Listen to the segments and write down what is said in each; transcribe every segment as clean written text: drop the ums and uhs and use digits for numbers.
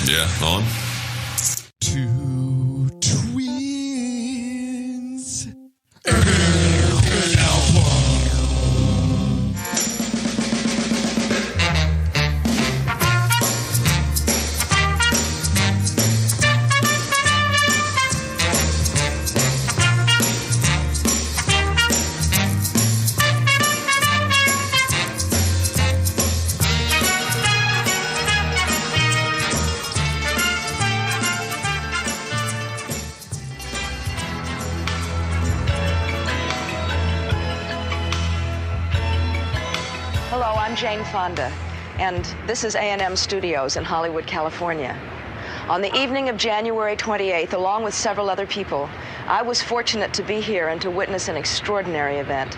Yeah, on. Two twins. Hello, I'm Jane Fonda, and this is A&M Studios in Hollywood, California. On the evening of January 28th, along with several other people, I was fortunate to be here and to witness an extraordinary event.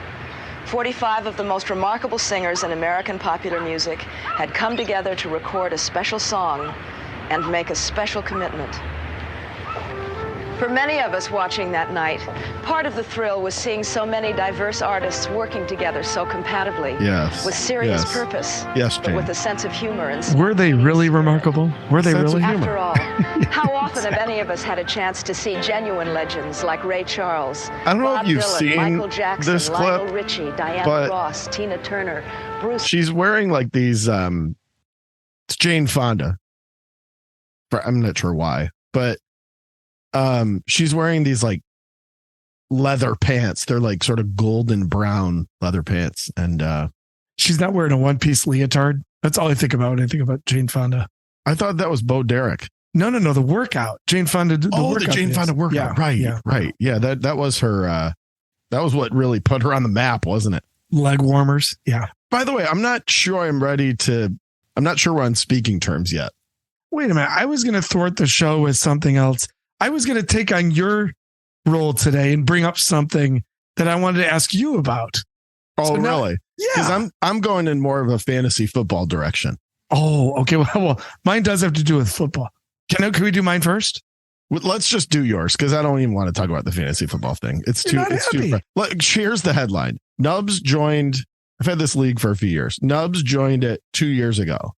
45 of the most remarkable singers in American popular music had come together to record a special song and make a special commitment. For many of us watching that night, part of the thrill was seeing so many diverse artists working together so compatibly, with serious purpose, but with a sense of humor. And were they really remarkable? Were they really? After all, how often have any of us had a chance to see genuine legends like Ray Charles, I don't know Bob if you've Dylan, seen Michael Jackson, this Lionel clip, Richie, Diana but Ross, Tina Turner, Bruce. she's wearing like these, it's Jane Fonda. I'm not sure why, but she's wearing these like leather pants. They're like sort of golden brown leather pants. And she's not wearing a one-piece leotard. That's all I think about when I think about Jane Fonda. I thought that was Bo Derek. No, the workout. Jane Fonda. The Jane Fonda workout. Yeah, right. Yeah, that was her. That was what really put her on the map, wasn't it? Leg warmers. Yeah. By the way, I'm not sure I'm not sure we're on speaking terms yet. Wait a minute. I was going to thwart the show with something else. I was going to take on your role today and bring up something that I wanted to ask you about. Oh, So now- really? Yeah. Because I'm going in more of a fantasy football direction. Oh, okay. Well, mine does have to do with football. Can we do mine first? Well, let's just do yours because I don't even want to talk about the fantasy football thing. It's You're too. not It's happy. too. Look, here's the headline: Nubs joined. I've had this league for a few years. Nubs joined it 2 years ago.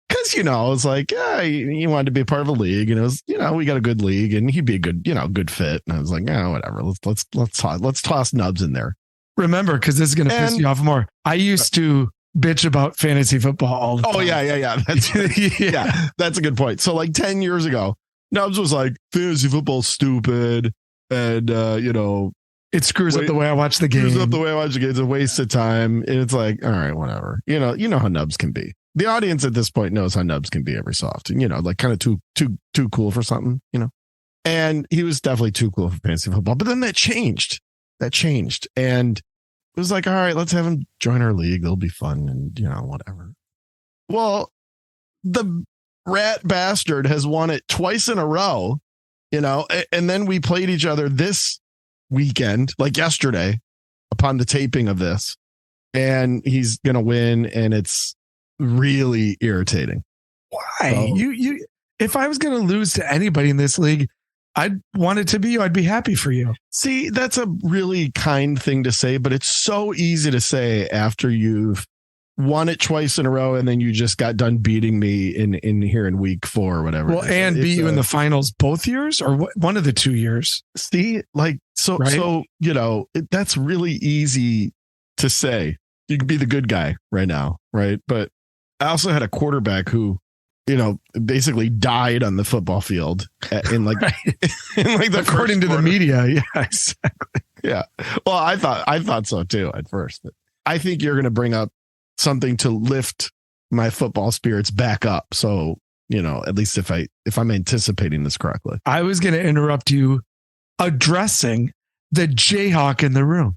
Because, it was like, yeah, he wanted to be a part of a league, and it was, we got a good league, and he'd be a good, good fit. And I was like, whatever. Let's toss Nubs in there. Remember, because this is going to piss you off more. I used to bitch about fantasy football all the time. Oh yeah. That's a good point. So like 10 years ago, Nubs was like, fantasy football's stupid, and it screws up the way I watch the game. Screws up the way I watch the game. It's a waste of time. And it's like, all right, whatever. You know how Nubs can be. The audience at this point knows how Nubs can be every so often, like kind of too cool for something, and he was definitely too cool for fantasy football. But then that changed. And it was like, all right, let's have him join our league. It'll be fun. And, whatever. Well, the rat bastard has won it twice in a row, and then we played each other this weekend, like yesterday, upon the taping of this, and he's going to win. And it's really irritating. Why? So, you if I was going to lose to anybody in this league, I'd want it to be you. I'd be happy for you. see, that's a really kind thing to say, but it's so easy to say after you've won it twice in a row and then you just got done beating me in here in week 4 or whatever. Well, and beat you in the finals both years or one of the 2 years. See, like, so, Right? so, that's really easy to say. You could be the good guy right now. Right. But I also had a quarterback who, basically died on the football field in like, in like the According to the media. Yeah, exactly. Yeah. Well, I thought so too at first. But I think you're going to bring up something to lift my football spirits back up. So, at least if I'm anticipating this correctly. I was going to interrupt you addressing the Jayhawk in the room.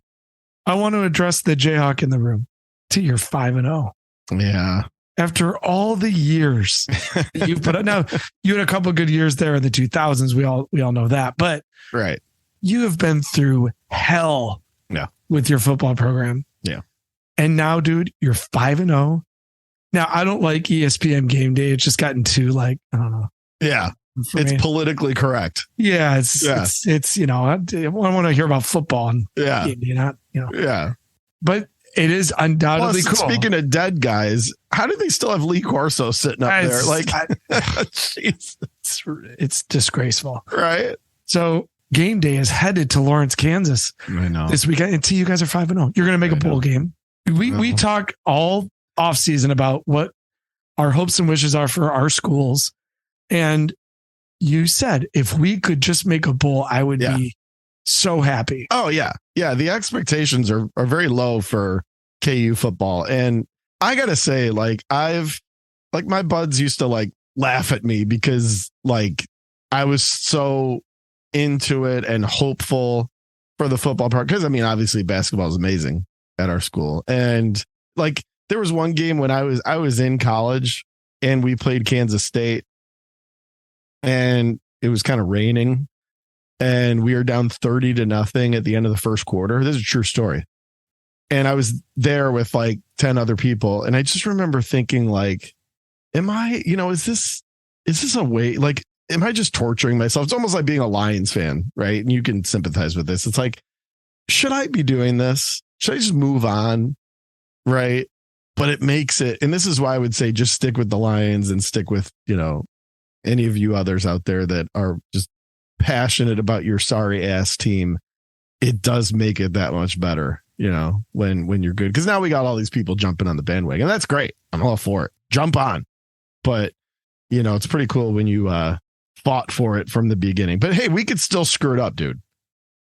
I want to address the Jayhawk in the room to your 5-0. Yeah. After all the years that you've put up, now you had a couple of good years there in the 2000s. We all know that, but Right. you have been through hell with your football program. Yeah. And now, dude, you're 5-0. Now, I don't like ESPN Game Day. It's just gotten too I don't know. Yeah. It's politically correct. Yeah. It's I want to hear about football and Yeah. Game Day, not. Yeah. But It is undoubtedly Plus, cool. speaking of dead guys, how do they still have Lee Corso sitting up there? Like, it's disgraceful. Right. So game day is headed to Lawrence, Kansas I know. this weekend. Until you guys are 5-0, you're going to make a bowl game. We talk all off season about what our hopes and wishes are for our schools. And you said, if we could just make a bowl, I would be so happy. Oh yeah. Yeah. The expectations are very low for KU football. And I got to say, like, my buds used to like laugh at me because like I was so into it and hopeful for the football part. Cause I mean, obviously basketball is amazing at our school. And like, there was one game when I was in college and we played Kansas State and it was kind of raining and we were down 30-0 at the end of the first quarter. This is a true story. And I was there with like 10 other people. And I just remember thinking like, is this a way? Like, am I just torturing myself? It's almost like being a Lions fan, right? And you can sympathize with this. It's like, should I be doing this? Should I just move on? Right. But it makes it, and this is why I would say just stick with the Lions and stick with, any of you others out there that are just passionate about your sorry ass team. It does make it that much better, when you're good. Because now we got all these people jumping on the bandwagon. That's great. I'm all for it. Jump on. But, it's pretty cool when you fought for it from the beginning. But hey, we could still screw it up, dude.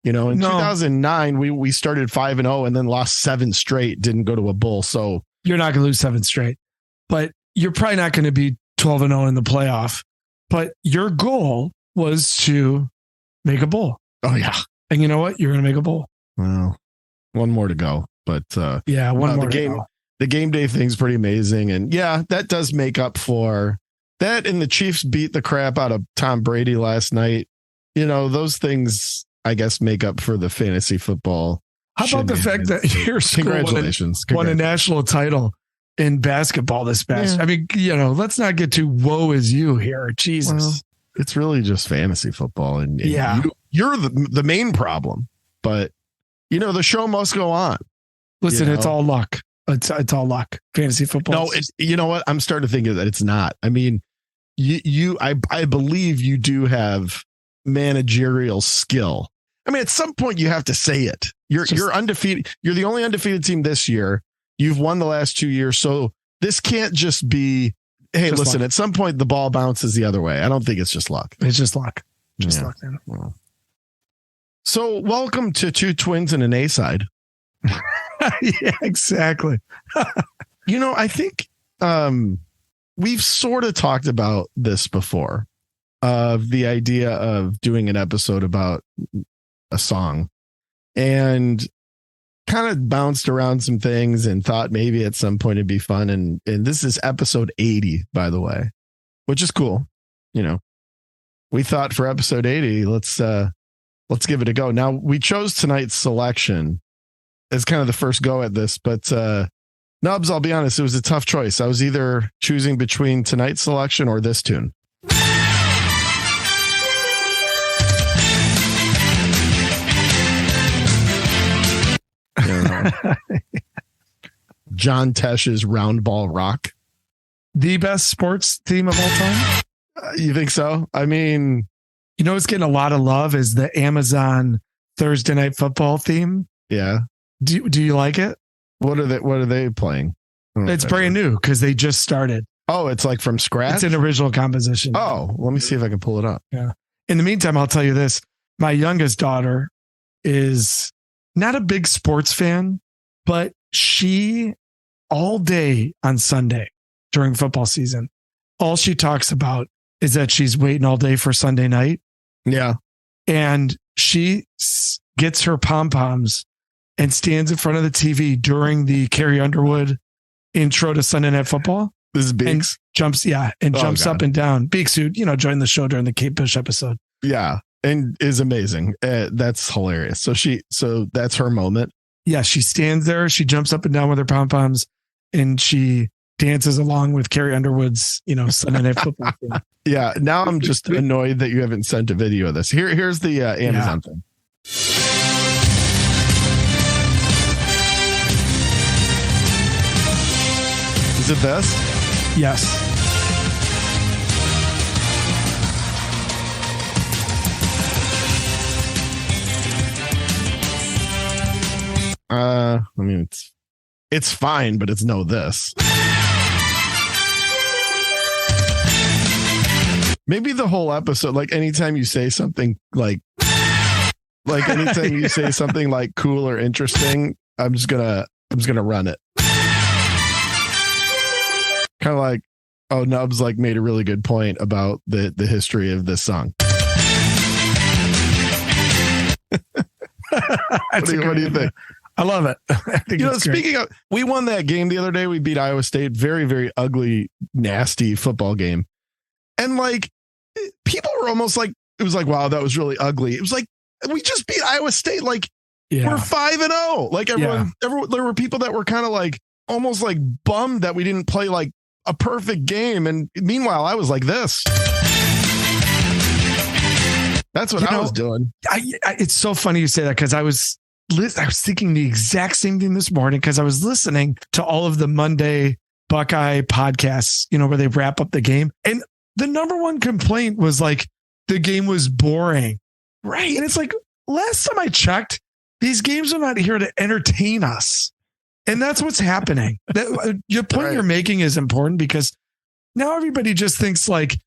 In 2009, we started 5-0 and then lost 7 straight, didn't go to a bowl. So you're not going to lose 7 straight, but you're probably not going to be 12-0 in the playoff. But your goal was to make a bowl. Oh, yeah. And you know what? You're going to make a bowl. Well, one more to go. But one more to go. The game day thing's pretty amazing. And yeah, that does make up for that. And the Chiefs beat the crap out of Tom Brady last night. Those things, I guess, make up for the fantasy football. How about the fact that your school won a national title in basketball this past? Yeah. I mean, let's not get too woe is you here. Jesus. Well, it's really just fantasy football. And you're the main problem. But, the show must go on. Listen, it's all luck. It's all luck. Fantasy football. No, you know what? I'm starting to think that it's not. I mean, I believe you do have managerial skill. I mean, at some point you have to say it. You're undefeated. You're the only undefeated team this year. You've won the last 2 years. So this can't just be, hey, just listen, luck. At some point the ball bounces the other way. I don't think it's just luck. It's just luck. Luck, man. Well. So welcome to Two Twins and an A-side. Yeah, exactly. I think we've sort of talked about this before, of the idea of doing an episode about a song, and kind of bounced around some things and thought maybe at some point it'd be fun. And this is episode 80, by the way, which is cool. We thought for episode 80, let's give it a go. Now, we chose tonight's selection as kind of the first go at this, but Nubs, I'll be honest, it was a tough choice. I was either choosing between tonight's selection or this tune. John Tesh's Round Ball Rock. The best sports theme of all time? You think so? I mean, it's getting a lot of love is the Amazon Thursday Night Football theme. Yeah. Do you like it? What are they playing? It's brand new because they just started. Oh, it's like from scratch? It's an original composition. Oh, let me see if I can pull it up. Yeah. In the meantime, I'll tell you this. My youngest daughter is not a big sports fan, but she all day on Sunday during football season, all she talks about is that she's waiting all day for Sunday night. Yeah. And she gets her pom-poms and stands in front of the TV during the Carrie Underwood intro to Sunday Night Football. This is Beaks. And jumps up and down. Beaks, who, joined the show during the Kate Bush episode. Yeah. And is amazing. That's hilarious. So that's her moment. Yeah. She stands there. She jumps up and down with her pom-poms and she dances along with Carrie Underwood's, Sunday Night Football. Yeah. Now I'm just annoyed that you haven't sent a video of this. Here's the Amazon thing. Is it this? Yes. I mean, it's fine, but it's no this. Maybe the whole episode, like anytime you say something like anytime you say something like cool or interesting, I'm just gonna run it. Kind of like, oh, Nubs like made a really good point about the history of this song. What do you think? I love it. I think speaking of, we won that game the other day. We beat Iowa State. Very, very ugly, nasty football game. And like, people were almost like, it was like, wow, that was really ugly. It was like, we just beat Iowa State. Like, we're 5-0. Like everyone, there were people that were kind of like, almost like bummed that we didn't play like a perfect game. And meanwhile, I was like this. That's what I was doing. It's so funny you say that, because I was thinking the exact same thing this morning, because I was listening to all of the Monday Buckeye podcasts, where they wrap up the game. And the number one complaint was like, the game was boring. Right. And it's like, last time I checked, these games are not here to entertain us. And that's what's happening. Your point you're making is important, because now everybody just thinks like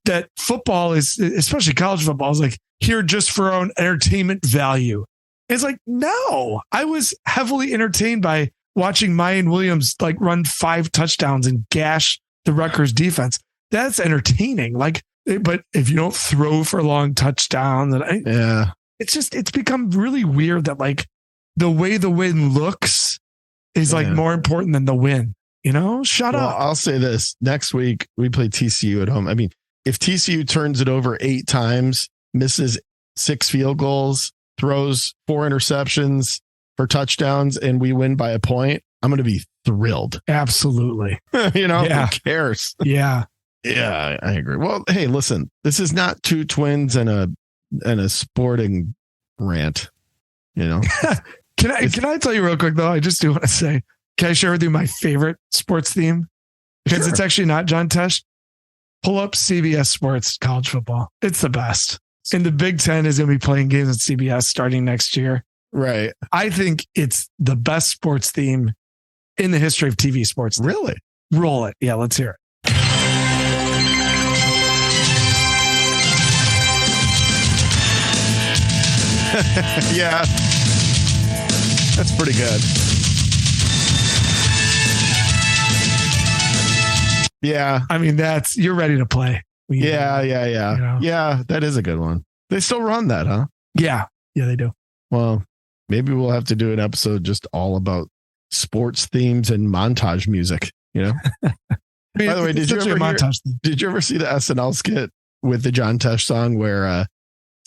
that football is, especially college football, is like here just for our own entertainment value. It's like, no, I was heavily entertained by watching Mayan Williams like run 5 touchdowns and gash the Rutgers defense. That's entertaining. Like, but if you don't throw for a long touchdown, it's become really weird that like the way the win looks is like more important than the win. Shut up. I'll say this: next week we play TCU at home. I mean, if TCU turns it over 8 times, misses 6 field goals, throws 4 interceptions for touchdowns, and we win by a point, I'm going to be thrilled. Absolutely. Who cares? Yeah. Yeah, I agree. Well, hey, listen, this is not 2 twins and a sporting rant. Can I tell you real quick though? I just do want to say, can I share with you my favorite sports theme? Because it's actually not John Tesh. Pull up CBS Sports college football. It's the best. And the Big Ten is going to be playing games at CBS starting next year. Right. I think it's the best sports theme in the history of TV sports. Really? Roll it. Yeah, let's hear it. Yeah. That's pretty good. Yeah. I mean, you're ready to play. Yeah. Yeah, that is a good one. They still run that, huh? Yeah. Yeah, they do. Well, maybe we'll have to do an episode just all about sports themes and montage music, By the way, did you ever see the SNL skit with the John Tesh song where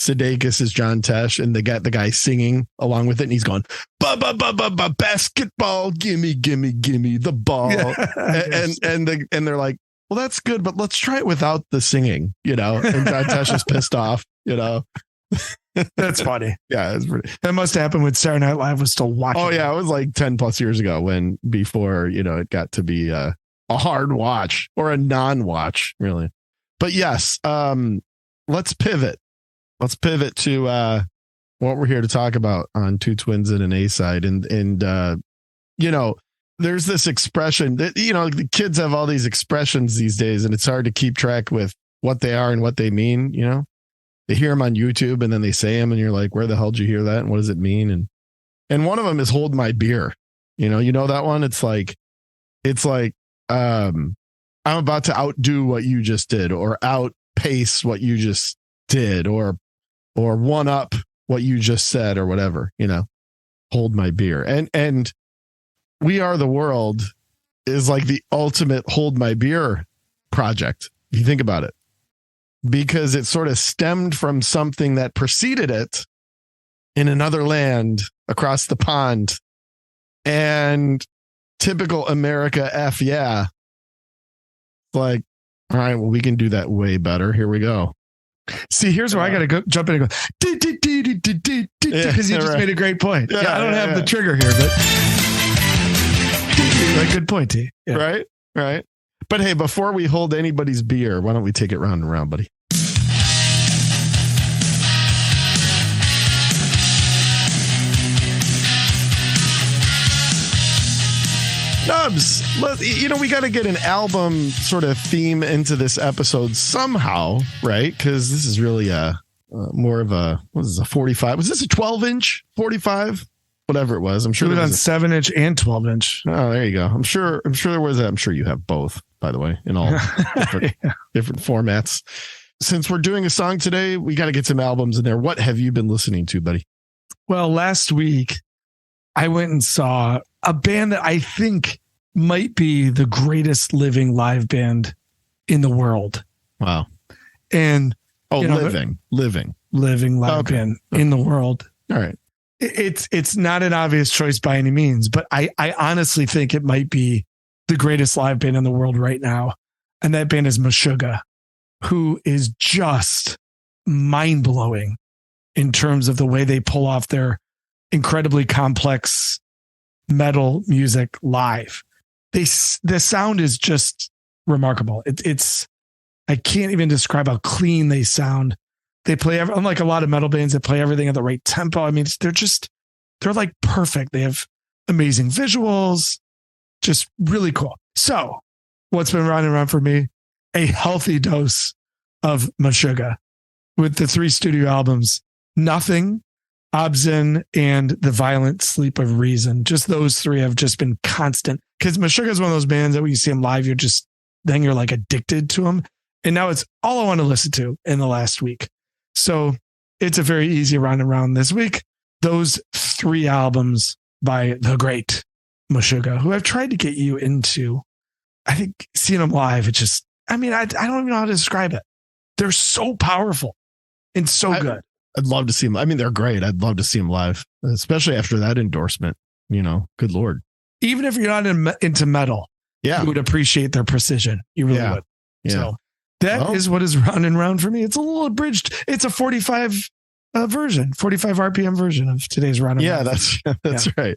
Sudeikis is John Tesh and they got the guy singing along with it, and he's going basketball, gimme the ball, and they're like, well, that's good, but let's try it without the singing, and John Tesh is pissed off, That's funny. Yeah, it's pretty. That must have happened when Saturday Night Live was still watching. Oh yeah, it was like 10 plus years ago before it got to be a hard watch or a non-watch, really. But yes, let's pivot. Let's pivot to what we're here to talk about on 2 Twins and an A-side. And there's this expression that, the kids have all these expressions these days, and it's hard to keep track with what they are and what they mean. They hear them on YouTube and then they say them, and you're like, where the hell did you hear that? And what does it mean? And one of them is hold my beer. You know that one? It's like, I'm about to outdo what you just did, or outpace what you just did, or one up what you just said, or whatever, hold my beer. And We Are the World is like the ultimate hold my beer project, if you think about it, because it sort of stemmed from something that preceded it in another land across the pond. And typical America yeah. Like, all right, well, we can do that way better. Here we go. See, here's where I got to go jump in and go, because you just made a great point. Yeah, I don't have the trigger here, but good point, T. Yeah. Right? Right. But hey, before we hold anybody's beer, why don't we take it round and round, buddy? Nubs, we got to get an album sort of theme into this episode somehow, right? Because this is really more of a, what is this, a 45? Was this a 12-inch 45? Whatever it was. I'm sure it was on 7-inch and 12-inch. Oh, there you go. I'm sure there was I'm sure you have both, by the way, in all different formats. Since we're doing a song today, we got to get some albums in there. What have you been listening to, buddy? Well, last week I went and saw a band that I think might be the greatest living live band in the world. Wow. And living live band in the world. All right. It's not an obvious choice by any means, but I honestly think it might be the greatest live band in the world right now. And that band is Meshuggah, who is just mind blowing in terms of the way they pull off their incredibly complex metal music live. The sound is just remarkable. It's I can't even describe how clean they sound. They play, unlike a lot of metal bands that play everything at the right tempo. I mean, they're like perfect. They have amazing visuals, just really cool. So what's been running around for me? A healthy dose of Meshuggah with the 3 studio albums, Nothing, Obzin, and The Violent Sleep of Reason. Just those 3 have just been constant. Because Meshuggah is one of those bands that when you see them live, you're like addicted to them. And now it's all I want to listen to in the last week. So it's a very easy round and round this week. Those 3 albums by the great Meshuggah, who I've tried to get you into. I think seeing them live, I don't even know how to describe it. They're so powerful and so good. I'd love to see them. I mean, they're great. I'd love to see them live, especially after that endorsement. Good Lord. Even if you're not into metal, you would appreciate their precision. You really would. Yeah. So that is what is round and round for me. It's a little abridged. It's a 45 version, 45 RPM version of today's round and round. That's right.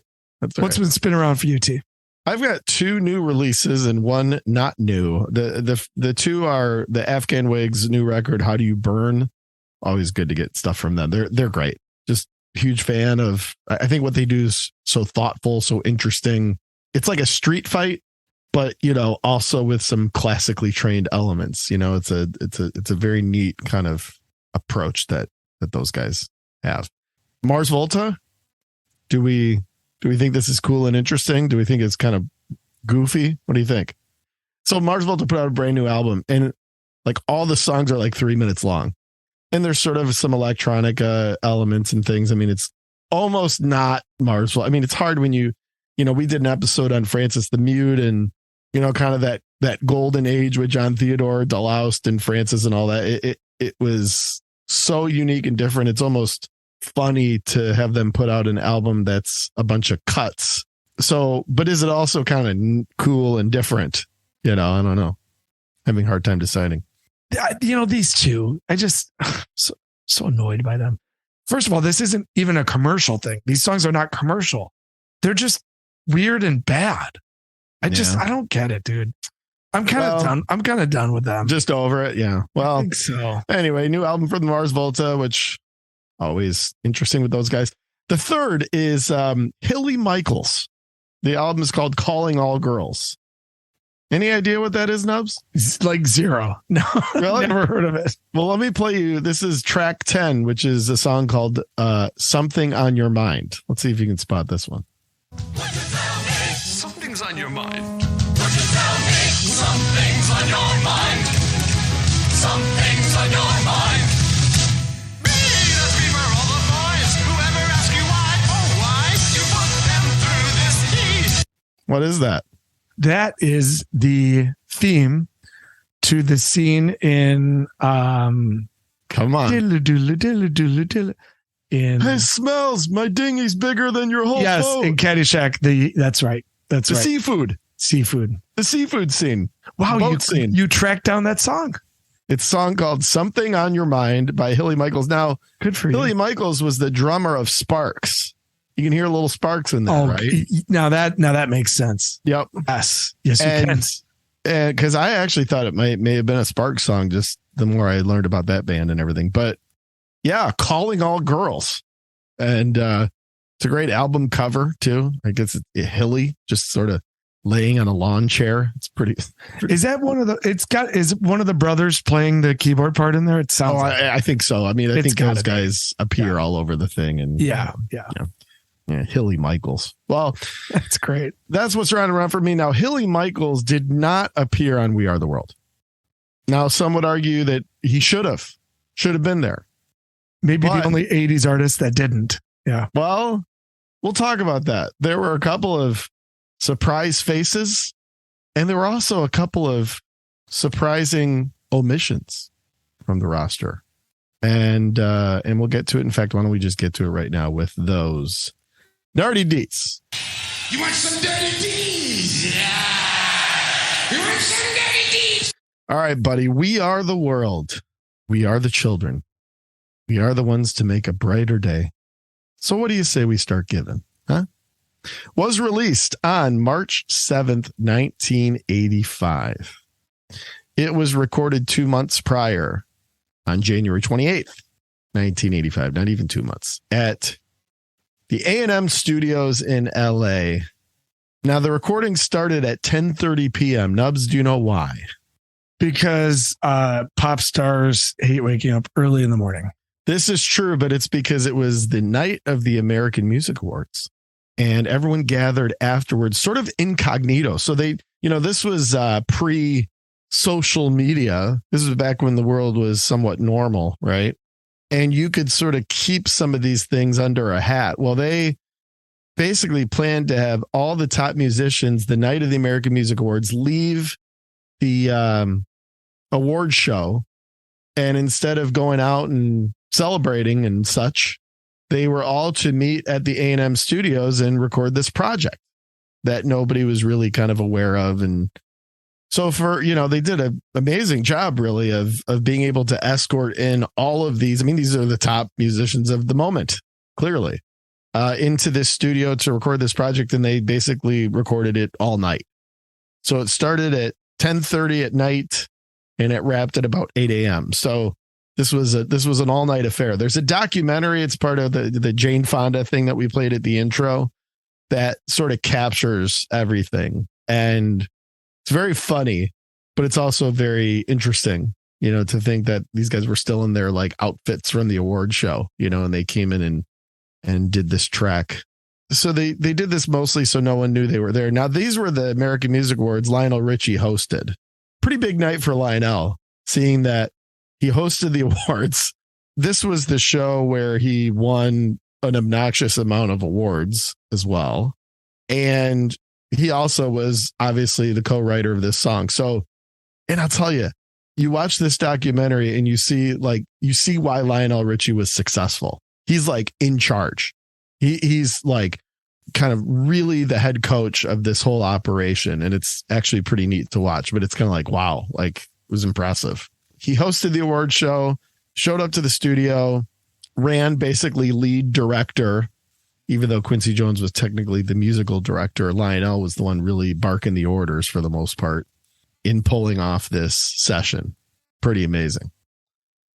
What's been spinning around for you, T? I've got 2 new releases and 1 not new. The 2 are the Afghan Wigs new record, How Do You Burn? Always good to get stuff from them. They're great. Just huge fan of, I think what they do is so thoughtful, so interesting. It's like a street fight, but also with some classically trained elements. It's a very neat kind of approach that those guys have. Mars Volta, do we think this is cool and interesting? Do we think it's kind of goofy? What do you think? So Mars Volta put out a brand new album, and like all the songs are like 3 minutes long, and there's sort of some electronic elements and things. I mean, it's almost not Mars Volta. I mean, it's hard when we did an episode on Francis the Mute and kind of that golden age with John Theodore, Deloused, and Francis and all that. It was so unique and different. It's almost funny to have them put out an album that's a bunch of cuts. So, but is it also kind of cool and different? I don't know. Having a hard time deciding. These 2, I just so annoyed by them. First of all, this isn't even a commercial thing. These songs are not commercial. They're just weird and bad. I don't get it, dude. I'm kind of done. I'm kind of done with them. Just over it. Yeah. Well, I think so. Anyway, new album from the Mars Volta, which always interesting with those guys. The 3rd is Hilly Michaels. The album is called Calling All Girls. Any idea what that is, Nubs? It's like 0. No, really? Never heard of it. Well, let me play you. This is track 10, which is a song called Something on Your Mind. Let's see if you can spot this one. Something's on your mind. Would you tell me something's on your mind? Something's on your mind. Me, the dreamer, all the boys. Whoever asks you why, oh why, you put them through this heat. What is that? That is the theme to the scene in Come on. In Hey, smells. My dinghy's bigger than your whole boat. In Caddyshack. That's right. That's the right. Seafood. The seafood scene. Wow, Scene. You tracked down that song. It's a song called Something on Your Mind by Hilly Michaels. Now, good for you. Hilly Michaels was the drummer of Sparks. You can hear little Sparks in there, right? Now that makes sense. Yep. Yes, you can. because I actually thought it may have been a Sparks song, just the more I learned about that band and everything. But yeah, Calling All Girls. And it's a great album cover too. I guess it's hilly, just sort of laying on a lawn chair. It's pretty. Is that one of the? Is one of the brothers playing the keyboard part in there? It sounds. I think so. I mean, I think those guys appear all over the thing, and yeah. Hilly Michaels. Well, that's great. That's what's around for me now. Hilly Michaels did not appear on We Are the World. Now, some would argue that he should have been there. Maybe the only 80s artist that didn't. Yeah. Well, we'll talk about that. There were a couple of surprise faces, and there were also a couple of surprising omissions from the roster. And we'll get to it. In fact, why don't we just get to it right now with those Dirty Deets. You want some dirty deeds? Yeah. You want some dirty deeds? All right, buddy. We are the world. We are the children. We are the ones to make a brighter day. So what do you say we start giving? Huh? Was released on March 7th, 1985. It was recorded 2 months prior on January 28th, 1985. Not even 2 months. At the A&M studios in LA. Now, the recording started at 10:30 p.m. Nubs, do you know why? Because pop stars hate waking up early in the morning. This is true, but it's because it was the night of the American Music Awards. And everyone gathered afterwards, sort of incognito. So this was pre-social media. This was back when the world was somewhat normal, right? And you could sort of keep some of these things under a hat. Well, they basically planned to have all the top musicians the night of the American Music Awards leave the award show. And instead of going out and celebrating and such, they were all to meet at the A&M studios and record this project that nobody was really kind of aware of. And so they did an amazing job really of being able to escort in all of these. I mean, these are the top musicians of the moment, clearly, into this studio to record this project. And they basically recorded it all night. So it started at 10:30 at night and it wrapped at about 8 a.m. So this was an all night affair. There's a documentary. It's part of the Jane Fonda thing that we played at the intro that sort of captures everything. And it's very funny, but it's also very interesting, to think that these guys were still in their like outfits from the award show, and they came in and did this track. So they did this mostly so no one knew they were there. Now, these were the American Music Awards Lionel Richie hosted. Pretty big night for Lionel, seeing that he hosted the awards. This was the show where he won an obnoxious amount of awards as well. And he also was obviously the co-writer of this song. So, and I'll tell you, you watch this documentary and you see why Lionel Richie was successful. He's like in charge. He's like kind of really the head coach of this whole operation. And it's actually pretty neat to watch, but it's kind of like, wow, like it was impressive. He hosted the award show, showed up to the studio, ran basically lead director. Even though Quincy Jones was technically the musical director, Lionel was the one really barking the orders for the most part in pulling off this session. Pretty amazing.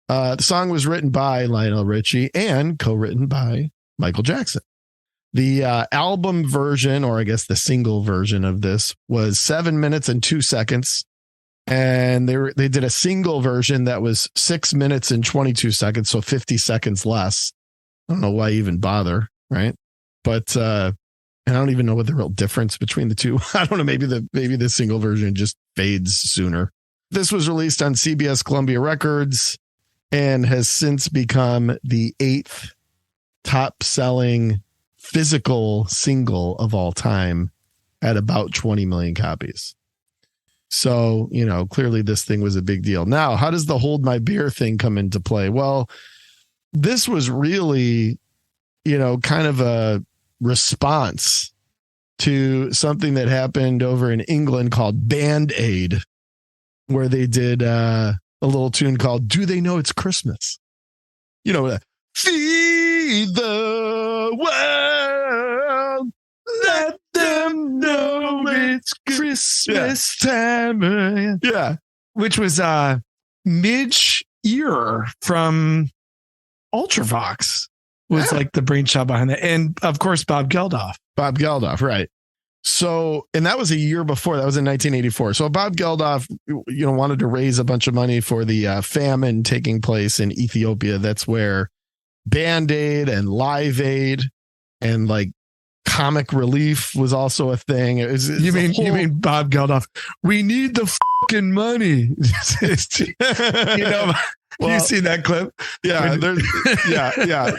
The song was written by Lionel Richie and co-written by Michael Jackson. The album version, or I guess the single version of this, was 7 minutes and 2 seconds. And they did a single version that was 6 minutes and 22 seconds, so 50 seconds less. I don't know why even bother. Right. But and I don't even know what the real difference between the two. I don't know. Maybe the single version just fades sooner. This was released on CBS Columbia Records and has since become the 8th top selling physical single of all time at about 20 million copies. So, clearly this thing was a big deal. Now, how does the Hold My Beer thing come into play? Well, this was really kind of a response to something that happened over in England called Band Aid, where they did a little tune called Do They Know It's Christmas? Feed the world, let them know it's Christmas. Christmas time. Yeah. Which was Midge Ear from Ultravox was like the brainchild behind that. And of course, Bob Geldof. Bob Geldof, right. So, and that was a year before. That was in 1984. So Bob Geldof, wanted to raise a bunch of money for the famine taking place in Ethiopia. That's where Band-Aid and Live Aid and like comic relief was also a thing. You mean Bob Geldof? We need the fucking money. Well, you see that clip? Yeah,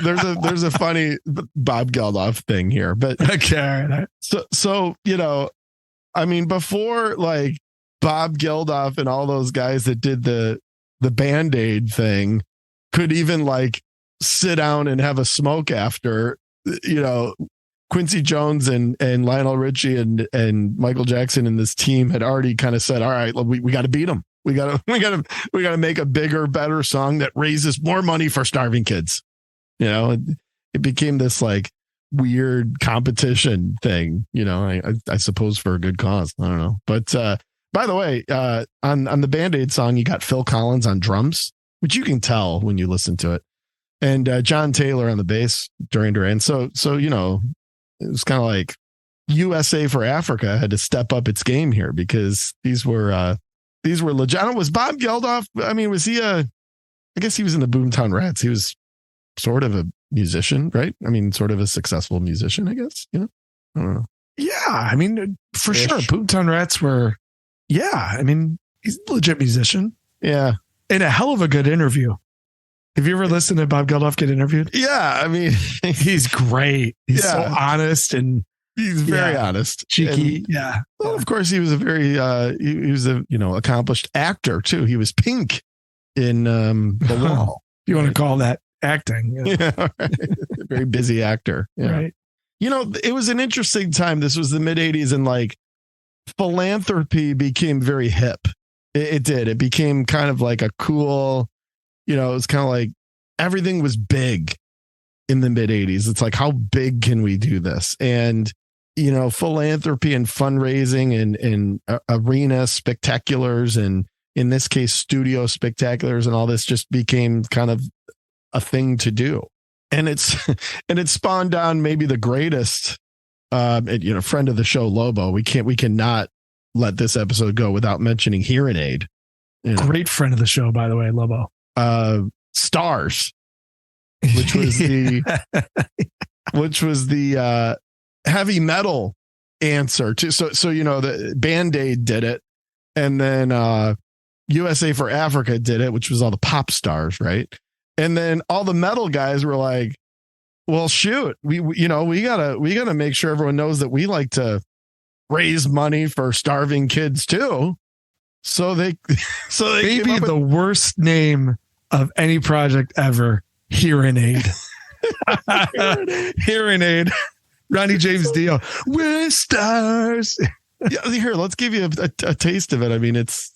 there's a funny Bob Geldof thing here, but okay. So before like Bob Geldof and all those guys that did the Band-Aid thing could even like sit down and have a smoke after, Quincy Jones and Lionel Richie and Michael Jackson and this team had already kind of said, all right, we got to beat them. We got to make a bigger, better song that raises more money for starving kids. It became this like weird competition thing, I suppose for a good cause. I don't know. But by the way, on the Band-Aid song, you got Phil Collins on drums, which you can tell when you listen to it. And John Taylor on the bass during Duran. So, it was kind of like USA for Africa had to step up its game here because these were legit. I don't know, was Bob Geldof? I mean, was he I guess he was in the Boomtown Rats. He was sort of a musician, right? I mean, sort of a successful musician, I guess, I don't know. Yeah. I mean, for sure. Boomtown Rats were, yeah. I mean, he's a legit musician. Yeah. And a hell of a good interview. Have you ever listened to Bob Geldof get interviewed? Yeah. I mean, he's great. He's so honest and he's very honest. Cheeky. And, well, of course, he was a very, he was a, accomplished actor too. He was Pink in The Wall. You want to call that acting? Yeah. Right. Very busy actor. Yeah. Right. It was an interesting time. This was the mid 80s and like philanthropy became very hip. It did. It became kind of like a cool, it was kind of like everything was big in the mid 80s. It's like, how big can we do this? And, philanthropy and fundraising and arena spectaculars and in this case, studio spectaculars and all this just became kind of a thing to do. And it spawned on maybe the greatest, friend of the show, Lobo. We cannot let this episode go without mentioning Hearing Aid. Great friend of the show, by the way, Lobo. Stars, which was the heavy metal answer to so the Band-Aid did it, and then USA for Africa did it, which was all the pop stars, right? And then all the metal guys were like, well, shoot, we gotta make sure everyone knows that we like to raise money for starving kids too. So they maybe the worst name of any project ever, Hearing Aid. Hearing Aid. Ronnie James Dio. We're stars. Yeah, here, let's give you a taste of it. I mean, it's.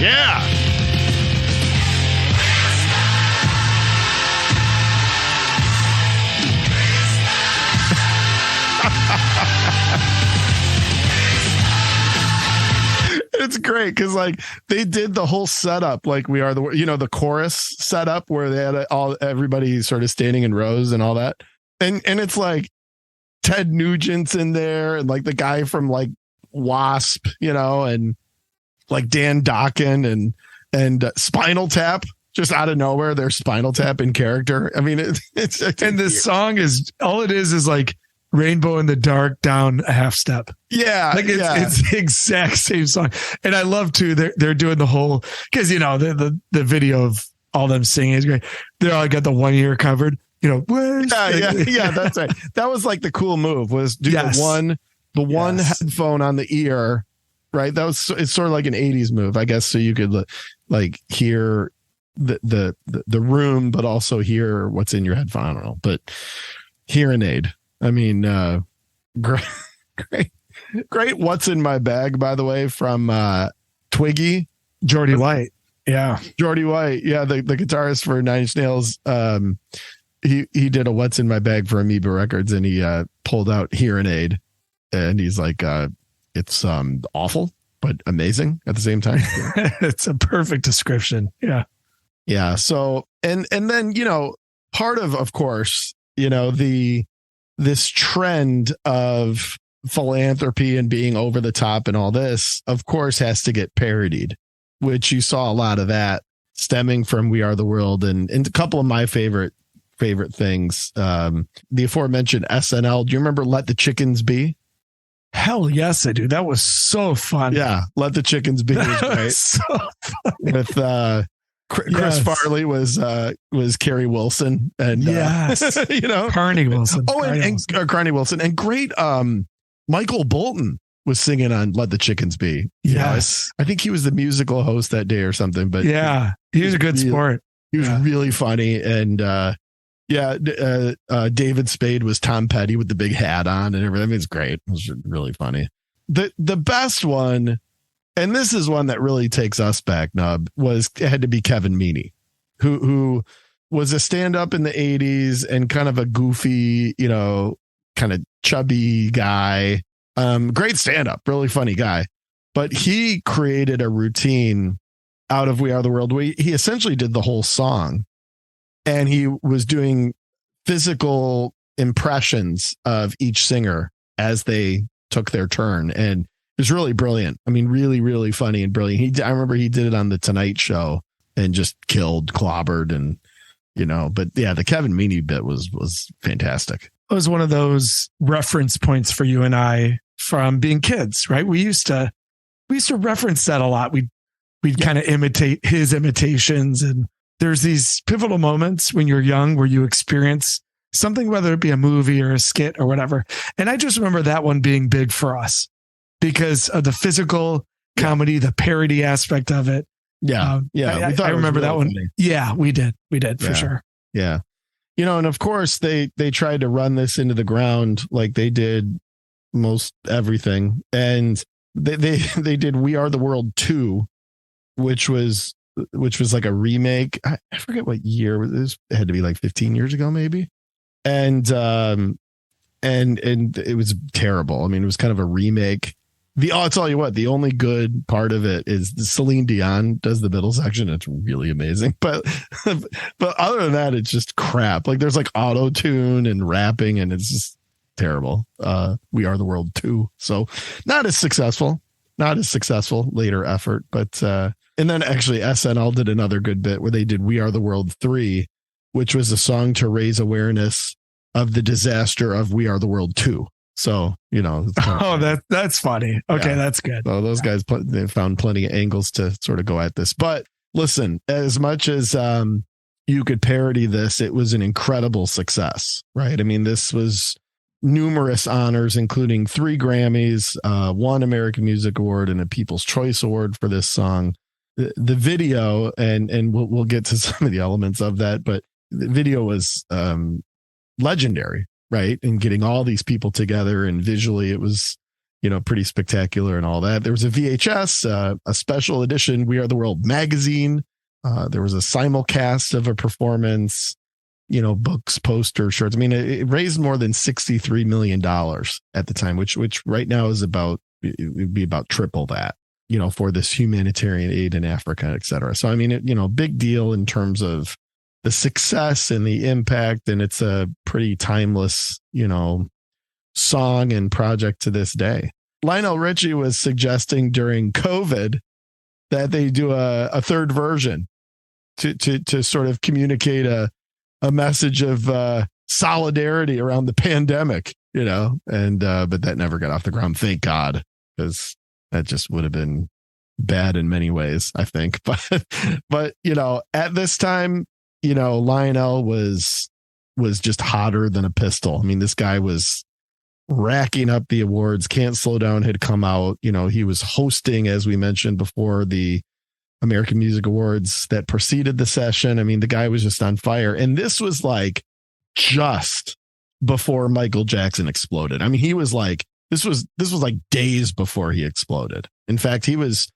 Yeah. It's great because like they did the whole setup like We Are the chorus setup where they had everybody sort of standing in rows and all that, and it's like Ted Nugent's in there and like the guy from like Wasp, and like Dan Dokken and Spinal Tap. Just out of nowhere, there's Spinal Tap in character. I mean, it's and this song is all it is like Rainbow in the Dark down a half step. Yeah. Like it's the exact same song. And I love too, they're doing the whole, because the video of all them singing is great. They all got the 1 year covered, Yeah, that's right. That was like the cool move was do the one headphone on the ear, right? It's sort of like an 80s move, I guess. So you could like hear the room, but also hear what's in your headphone. I don't know, but Hearing Aid. I mean, great. Great. What's in my bag, by the way, from Twiggy. Geordie White. Yeah. Geordie White. Yeah. The guitarist for Nine Inch Nails. He did a What's in My Bag for Amoeba Records, and he pulled out Hearing Aid, and he's like, it's awful, but amazing at the same time. It's a perfect description. Yeah. Yeah. So, and then, part of course, this trend of philanthropy and being over the top and all this, of course, has to get parodied, which you saw a lot of that stemming from We Are the World. And a couple of my favorite things, the aforementioned SNL. Do you remember Let the Chickens Be? Hell yes, I do. That was so fun. Yeah. Let the Chickens Be was great. So funny. With, Chris Farley was Carrie Wilson, and Carney Wilson. Oh, and Carney Wilson, and great Michael Bolton was singing on Let the Chickens Be. Yes. I think he was the musical host that day or something, but yeah, he was a good sport. He was really funny. And David Spade was Tom Petty with the big hat on and everything. It's great. It was really funny. The best one, and this is one that really takes us back, Nub, had to be Kevin Meaney, who was a stand-up in the 80s and kind of a goofy, kind of chubby guy. Great stand-up, really funny guy. But he created a routine out of We Are the World. He essentially did the whole song, and he was doing physical impressions of each singer as they took their turn. And it was really brilliant. I mean, really, really funny and brilliant. I remember he did it on the Tonight Show and just clobbered, and but yeah, the Kevin Meaney bit was fantastic. It was one of those reference points for you and I from being kids, right? We used to reference that a lot. We'd kind of imitate his imitations, and there's these pivotal moments when you're young where you experience something, whether it be a movie or a skit or whatever. And I just remember that one being big for us because of the physical comedy, the parody aspect of it. Yeah. I remember that one. Funny. Yeah, we did for sure. Yeah. And of course they tried to run this into the ground like they did most everything. And they did We Are the World 2, which was like a remake. I forget what year it had to be, like 15 years ago, maybe. And it was terrible. I mean, it was kind of a remake. I'll tell you what, the only good part of it is Celine Dion does the middle section. It's really amazing. But other than that, it's just crap. Like there's like auto tune and rapping, and it's just terrible. We Are the World 2. So not as successful later effort. But and then actually SNL did another good bit where they did We Are the World 3, which was a song to raise awareness of the disaster of We Are the World 2. So, that's funny. Okay, that's good. So those guys, they found plenty of angles to sort of go at this. But listen, as much as you could parody this, it was an incredible success, right? I mean, this was numerous honors, including 3 Grammys, 1 American Music Award, and a People's Choice Award for this song. The video, and we'll get to some of the elements of that, but the video was legendary. Right. And getting all these people together, and visually it was, pretty spectacular and all that. There was a VHS, a special edition We Are the World magazine. There was a simulcast of a performance, books, posters, shirts. I mean, it raised more than $63 million at the time, which right now is it would be about triple that, for this humanitarian aid in Africa, et cetera. So, I mean, big deal in terms of the success and the impact, and it's a pretty timeless, song and project to this day. Lionel Richie was suggesting during COVID that they do a third version to sort of communicate a message of solidarity around the pandemic, and but that never got off the ground, thank God, because that just would have been bad in many ways, I think. But at this time, Lionel was just hotter than a pistol. I mean, this guy was racking up the awards. Can't Slow Down had come out. He was hosting, as we mentioned before, the American Music Awards that preceded the session. I mean, the guy was just on fire. And this was like just before Michael Jackson exploded. I mean, he was like This was like days before he exploded. In fact, he was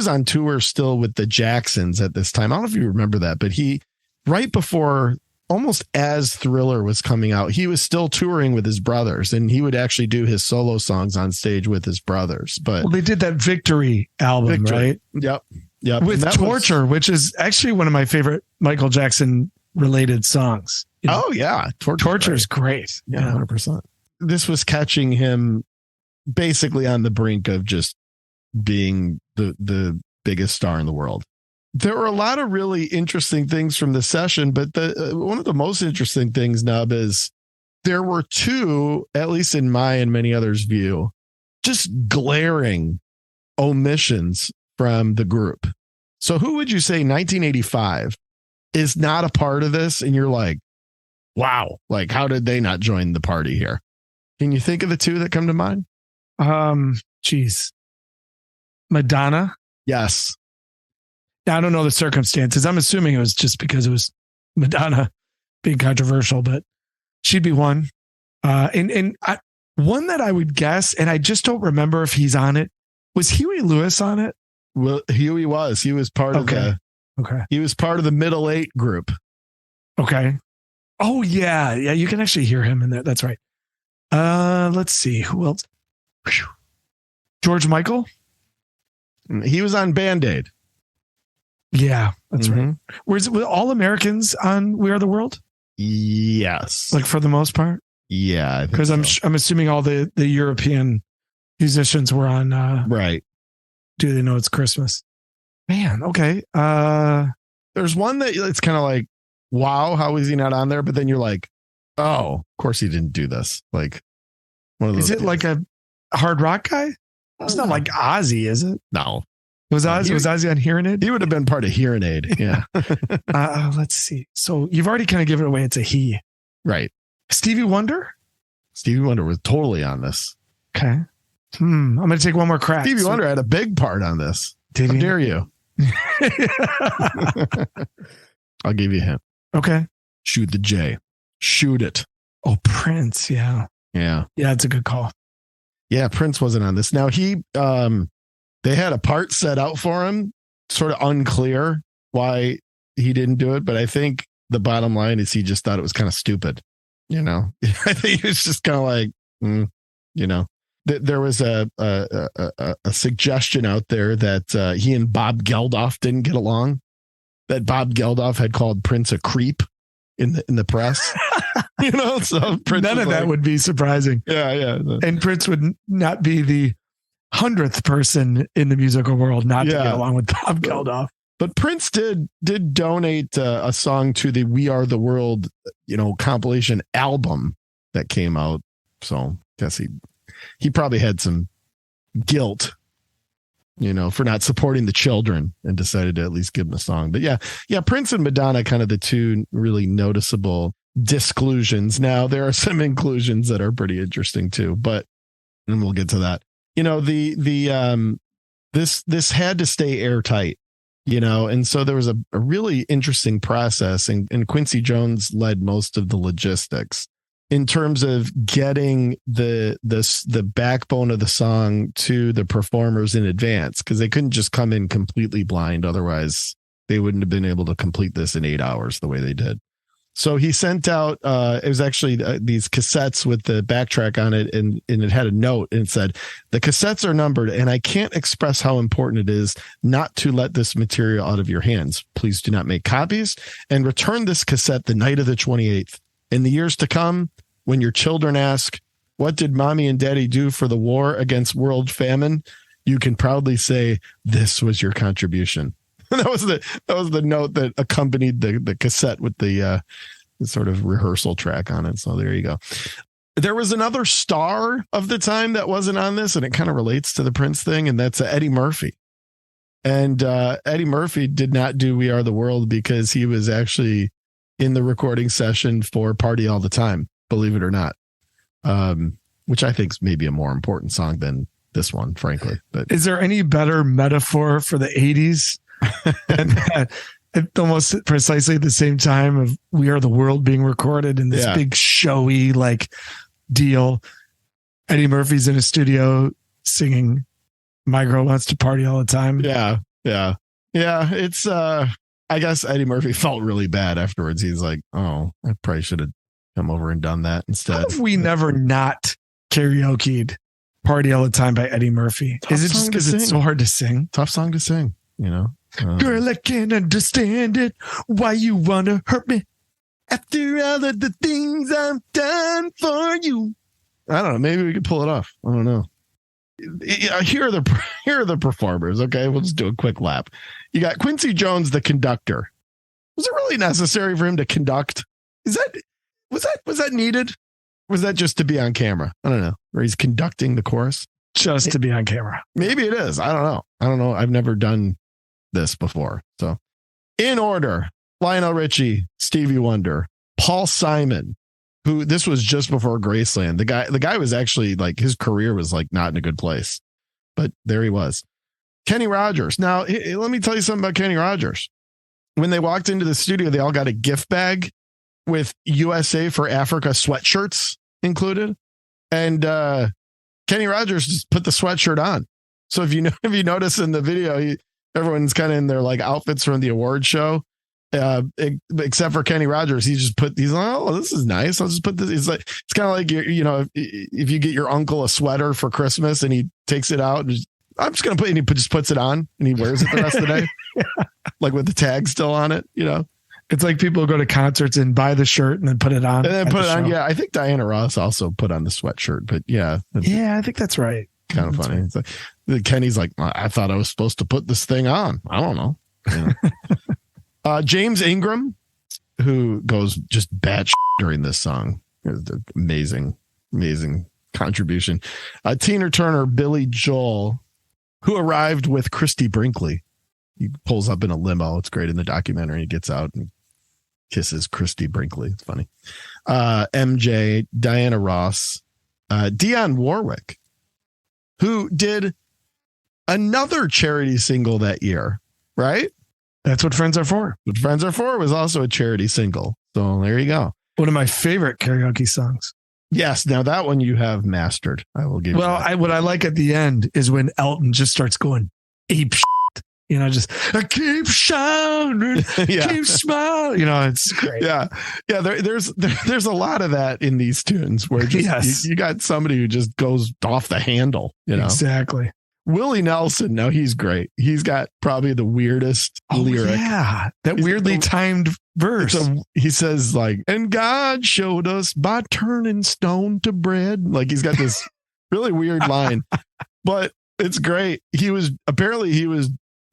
on tour still with the Jacksons at this time. I don't know if you remember that, but right before, almost as Thriller was coming out, he was still touring with his brothers, and he would actually do his solo songs on stage with his brothers. But they did that Victory album, right? Yep. With Torture, which is actually one of my favorite Michael Jackson related songs. Oh yeah. Torture is great. Yeah, 100%. This was catching him basically on the brink of just being the biggest star in the world. There were a lot of really interesting things from the session, but one of the most interesting things, Nub, is there were two, at least in my and many others' view, just glaring omissions from the group. So who would you say 1985 is not a part of this? And you're like, wow, like how did they not join the party here? Can you think of the two that come to mind? Geez. Madonna. Yes. I don't know the circumstances. I'm assuming it was just because it was Madonna being controversial, but she'd be one. One that I would guess, and I just don't remember if he's on it. Was Huey Lewis on it? Well, Huey was. He was part of he was part of the Middle Eight group. Okay. Oh yeah. Yeah. You can actually hear him in there. That's right. Let's see who else. George Michael. He was on Band-Aid. Yeah, that's right. Were all Americans on We Are the World? Yes. Like for the most part? Yeah. Because I'm assuming all the European musicians were on right. Do They Know It's Christmas? Man, okay. There's one that it's kind of like, wow, how is he not on there? But then you're like, oh, of course he didn't do this. Like one of those. Is it like a hard rock guy? It's not like Ozzy, is it? No. Was Ozzy on Hearing Aid? He would have been part of Hearing Aid. Yeah. Let's see. So you've already kind of given it away. It's a he. Right. Stevie Wonder? Stevie Wonder was totally on this. Okay. I'm going to take one more crack. Stevie Wonder had a big part on this. How dare you? I'll give you a hint. Okay. Shoot the J. Shoot it. Oh, Prince. Yeah. Yeah. Yeah, it's a good call. Yeah, Prince wasn't on this. Now they had a part set out for him, sort of unclear why he didn't do it. But I think the bottom line is he just thought it was kind of stupid. You know, I think he was just kind of like, you know, there was a suggestion out there that he and Bob Geldof didn't get along, that Bob Geldof had called Prince a creep in the press. You know, so Prince none of that would be surprising. Yeah. And Prince would not be the 100th person in the musical world not to get along with Bob Geldof. But Prince did donate a song to the We Are the World, you know, compilation album that came out. So I guess he probably had some guilt, you know, for not supporting the children and decided to at least give them a song. But yeah, Prince and Madonna, kind of the two really noticeable disclusions. Now there are some inclusions that are pretty interesting too, and we'll get to that. You know, this had to stay airtight, you know, and so there was a really interesting process, and Quincy Jones led most of the logistics in terms of getting the backbone of the song to the performers in advance, because they couldn't just come in completely blind. Otherwise, they wouldn't have been able to complete this in 8 hours the way they did. So he sent out, it was actually these cassettes with the backtrack on it, and it had a note, and it said, the cassettes are numbered, and I can't express how important it is not to let this material out of your hands. Please do not make copies, and return this cassette the night of the 28th. In the years to come, when your children ask, what did mommy and daddy do for the war against world famine? You can proudly say, this was your contribution. That was the note that accompanied the cassette with the sort of rehearsal track on it. So there you go. There was another star of the time that wasn't on this, and it kind of relates to the Prince thing, and that's Eddie Murphy. And Eddie Murphy did not do We Are the World because he was actually in the recording session for Party All the Time, believe it or not, which I think is maybe a more important song than this one, frankly. But is there any better metaphor for the 80s? And at almost precisely the same time of We Are the World being recorded in this big showy like deal, Eddie Murphy's in a studio singing My Girl Wants to Party All the Time. Yeah. It's I guess Eddie Murphy felt really bad afterwards. He's like, oh, I probably should have come over and done that instead. How have we never not karaoke'd Party All the Time by Eddie Murphy? Tough Is it just because it's so hard to sing? Tough song to sing, you know? Girl, I can't understand it. Why you want to hurt me? After all of the things I've done for you. I don't know. Maybe we could pull it off. I don't know. Here are the performers. Okay, we'll just do a quick lap. You got Quincy Jones, the conductor. Was it really necessary for him to conduct? Was that needed? Or was that just to be on camera? I don't know. Or he's conducting the chorus just to be on camera. Maybe it is. I don't know. I've never done this before. So, in order: Lionel Richie, Stevie Wonder, Paul Simon. Who this was just before Graceland. The guy was actually like, his career was like not in a good place, but there he was. Kenny Rogers. Now, let me tell you something about Kenny Rogers. When they walked into the studio, they all got a gift bag with USA for Africa sweatshirts included. And Kenny Rogers just put the sweatshirt on. So if you notice in the video, everyone's kind of in their like outfits from the award show. Except for Kenny Rogers, he's like, oh, this is nice. I'll just put this. It's kind of like, if you get your uncle a sweater for Christmas and he takes it out, and I'm just going to and he just puts it on and he wears it the rest of the day. Yeah. Like with the tag still on it, It's like people who go to concerts and buy the shirt and then put it on. And then put it on. Yeah. I think Diana Ross also put on the sweatshirt, but yeah. Yeah, I think that's right. Kind of funny. Right. It's like, Kenny's like, I thought I was supposed to put this thing on. I don't know. James Ingram, who goes just batshit during this song. Amazing contribution. Tina Turner, Billy Joel, who arrived with Christy Brinkley. He pulls up in a limo. It's great in the documentary. He gets out and kisses Christy Brinkley. It's funny. MJ, Diana Ross, Dionne Warwick, who did another charity single that year, right? That's what Friends Are For. What Friends Are For was also a charity single. So there you go. One of my favorite karaoke songs. Yes. Now that one you have mastered. I will give you that. What I like at the end is when Elton just starts going ape shit. Just I keep shining, keep smiling. It's great. Yeah. Yeah. There's a lot of that in these tunes where just you got somebody who just goes off the handle, Exactly. Willie Nelson, now he's great. He's got probably the weirdest lyric. Yeah, that weirdly timed verse. He says like, and God showed us by turning stone to bread. Like he's got this really weird line, but it's great. He was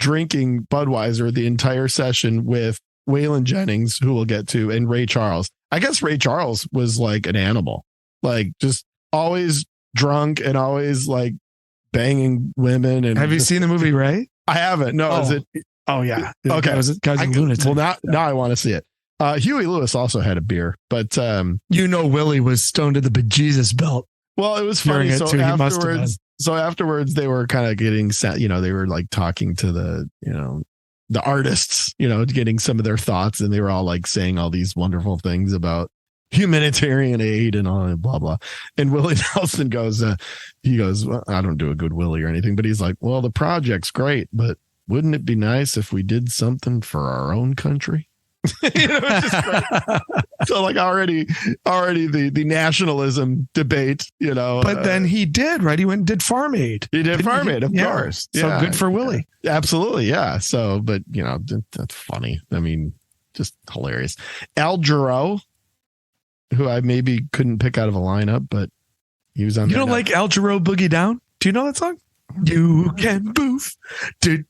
drinking Budweiser the entire session with Waylon Jennings, who we'll get to, and Ray Charles. I guess Ray Charles was like an animal, like just always drunk and always like banging women. And have you seen the movie Ray? I haven't. No, is it? Oh yeah. Okay. Guy's a lunatic. Well, now I want to see it. Huey Lewis also had a beer, but Willie was stoned to the bejesus belt. Well, it was funny. So afterwards, they were kind of getting set. They were like talking to the artists. Getting some of their thoughts, and they were all like saying all these wonderful things about humanitarian aid and all blah blah. And Willie Nelson goes, well, I don't do a good Willie or anything, but he's like, well, the project's great, but wouldn't it be nice if we did something for our own country? It's just great. So like already the nationalism debate, But then he did, right? He went and did Farm Aid. He did Farm Aid, of course. So good for Willie. Absolutely, yeah. So, but that's funny. I mean, just hilarious. Al Jarreau, who I maybe couldn't pick out of a lineup, but he was on. You don't like Al Jarreau Boogie Down? Do you know that song? You can move I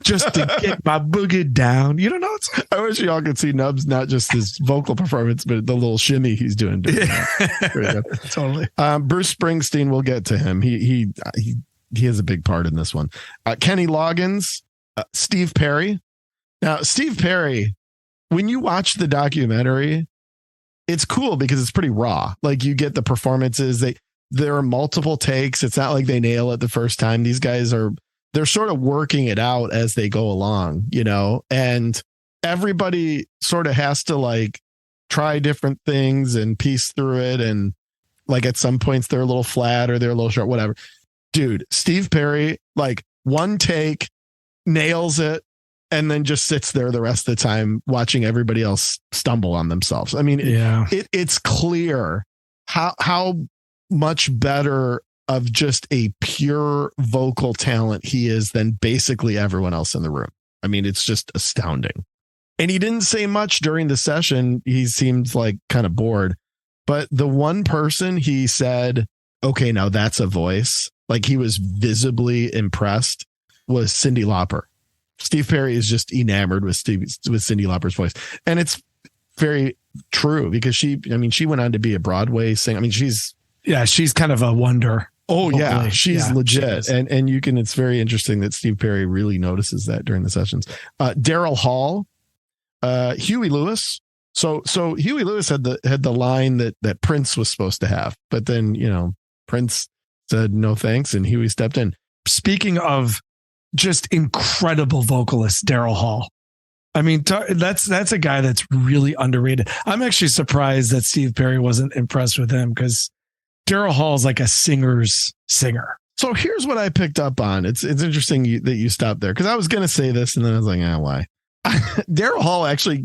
just to get my boogie down. You don't know it? I wish y'all could see Nubs, not just his vocal performance, but the little shimmy he's doing. Totally. Bruce Springsteen, we'll get to him. He has a big part in this one. Kenny Loggins, Steve Perry. Now, Steve Perry, when you watch the documentary, it's cool because it's pretty raw. Like you get the performances. There are multiple takes. It's not like they nail it the first time. These guys they're sort of working it out as they go along, and everybody sort of has to like try different things and piece through it. And like at some points they're a little flat or they're a little short, whatever. Dude, Steve Perry, like one take, nails it, and then just sits there the rest of the time watching everybody else stumble on themselves. I mean, it's clear how much better of just a pure vocal talent he is than basically everyone else in the room. I mean, it's just astounding. And he didn't say much during the session. He seemed like kind of bored. But the one person he said, okay, now that's a voice, like he was visibly impressed, was Cyndi Lauper. Steve Perry is just enamored with Cyndi Lauper's voice. And it's very true because she went on to be a Broadway singer. I mean, she's kind of a wonder. Oh yeah. She's legit. She and it's very interesting that Steve Perry really notices that during the sessions. Daryl Hall, Huey Lewis. So Huey Lewis had the line that Prince was supposed to have, but then, Prince said no thanks and Huey stepped in. Speaking of just incredible vocalist, Daryl Hall. I mean, that's a guy that's really underrated. I'm actually surprised that Steve Perry wasn't impressed with him because Daryl Hall is like a singer's singer. So here's what I picked up on. It's interesting that you stopped there because I was going to say this and then I was like, why? Daryl Hall actually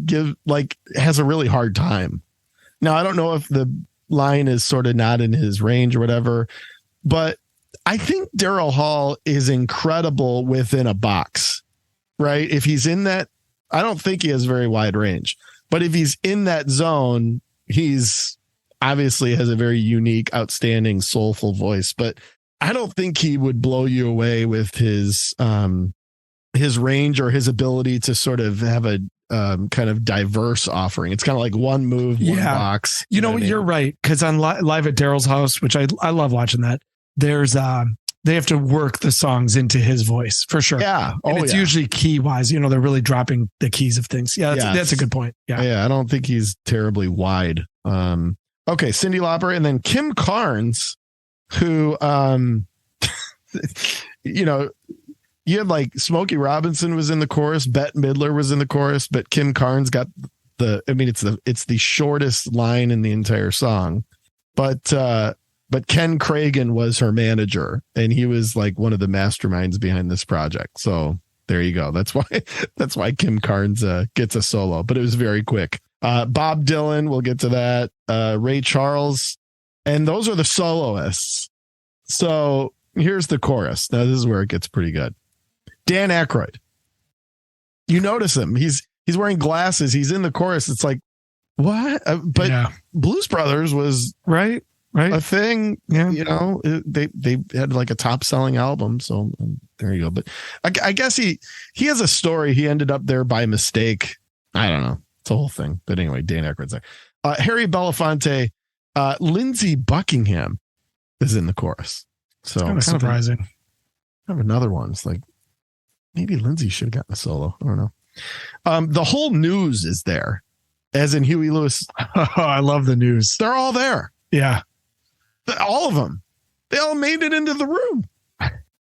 has a really hard time. Now, I don't know if the line is sort of not in his range or whatever, but I think Daryl Hall is incredible within a box, right? If he's in that, I don't think he has very wide range, but if he's in that zone, he's obviously has a very unique, outstanding, soulful voice, but I don't think he would blow you away with his range or his ability to sort of have a kind of diverse offering. It's kind of like one move, one box. You're right. Cause on Live at Daryl's House, which I love watching that, there's they have to work the songs into his voice for sure. Yeah. And it's usually key wise, they're really dropping the keys of things. Yeah. That's a good point. Yeah. Yeah. I don't think he's terribly wide. Okay. Cyndi Lauper and then Kim Carnes, who, you had like Smokey Robinson was in the chorus, Bette Midler was in the chorus, but Kim Carnes got it's the shortest line in the entire song, but Ken Cragen was her manager and he was like one of the masterminds behind this project. So there you go. That's why Kim Carnes gets a solo, but it was very quick. Bob Dylan, we'll get to that. Ray Charles, and those are the soloists. So here's the chorus. Now this is where it gets pretty good. Dan Aykroyd. You notice him. He's wearing glasses. He's in the chorus. It's like, what? But Blues Brothers was right. A thing. Yeah. They had like a top selling album. So there you go. But I guess he has a story. He ended up there by mistake. I don't know. It's a whole thing. But anyway, Dan Aykroyd's there. Harry Belafonte, Lindsey Buckingham is in the chorus. So kind of surprising. I have another one. It's like, maybe Lindsay should have gotten a solo. I don't know. The whole news is there, as in Huey Lewis. Oh, I love the news. They're all there. Yeah. All of them. They all made it into the room.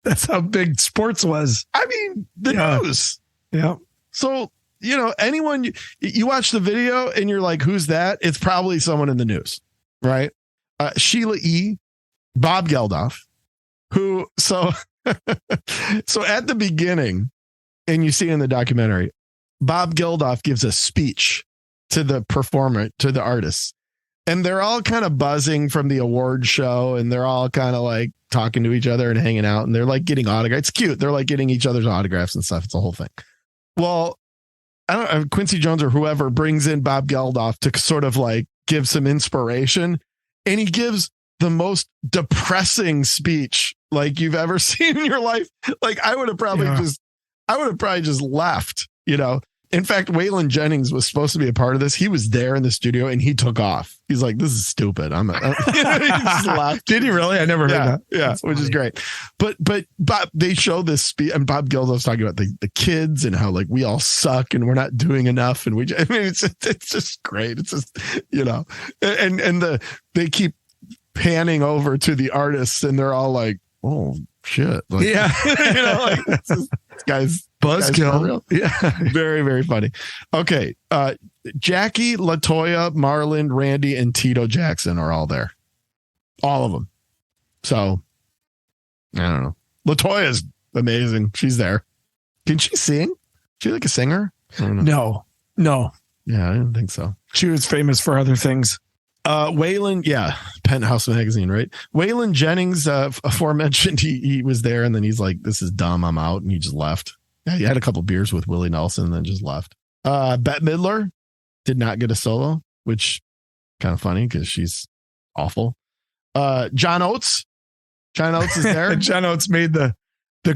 That's how big sports was. I mean, the news. Yeah. So, anyone, you watch the video and you're like, who's that? It's probably someone in the news, right? Sheila E., Bob Geldof, who, so at the beginning, and you see in the documentary, Bob Geldof gives a speech to the performer, to the artists, and they're all kind of buzzing from the award show, and they're all kind of like talking to each other and hanging out, and they're like getting autographs. It's cute. They're like getting each other's autographs and stuff. It's a whole thing. Well, I don't know, Quincy Jones or whoever brings in Bob Geldof to sort of like give some inspiration, and he gives the most depressing speech like you've ever seen in your life. Like I would have probably just left, In fact, Waylon Jennings was supposed to be a part of this. He was there in the studio and he took off. He's like, this is stupid. He just laughed. Did he really? I never heard that. Yeah, which is great. But Bob, they show this speech, and Bob Geldof's talking about the kids and how like we all suck and we're not doing enough. And it's just great. It's just, and they keep panning over to the artists and they're all like, oh shit. Like, yeah. Guy's Buzzkill. Yeah. Very, very funny. Okay. Jackie, LaToya, Marlon, Randy, and Tito Jackson are all there. All of them. So, I don't know. LaToya's amazing. She's there. Can she sing? Is she like a singer? I don't know. No. Yeah, I didn't think so. She was famous for other things. Waylon, yeah, Penthouse Magazine, right? Waylon Jennings, aforementioned, he was there, and then he's like, "This is dumb, I'm out," and he just left. Yeah, he had a couple beers with Willie Nelson, and then just left. Bette Midler did not get a solo, which kind of funny because she's awful. John Oates is there. John Oates made the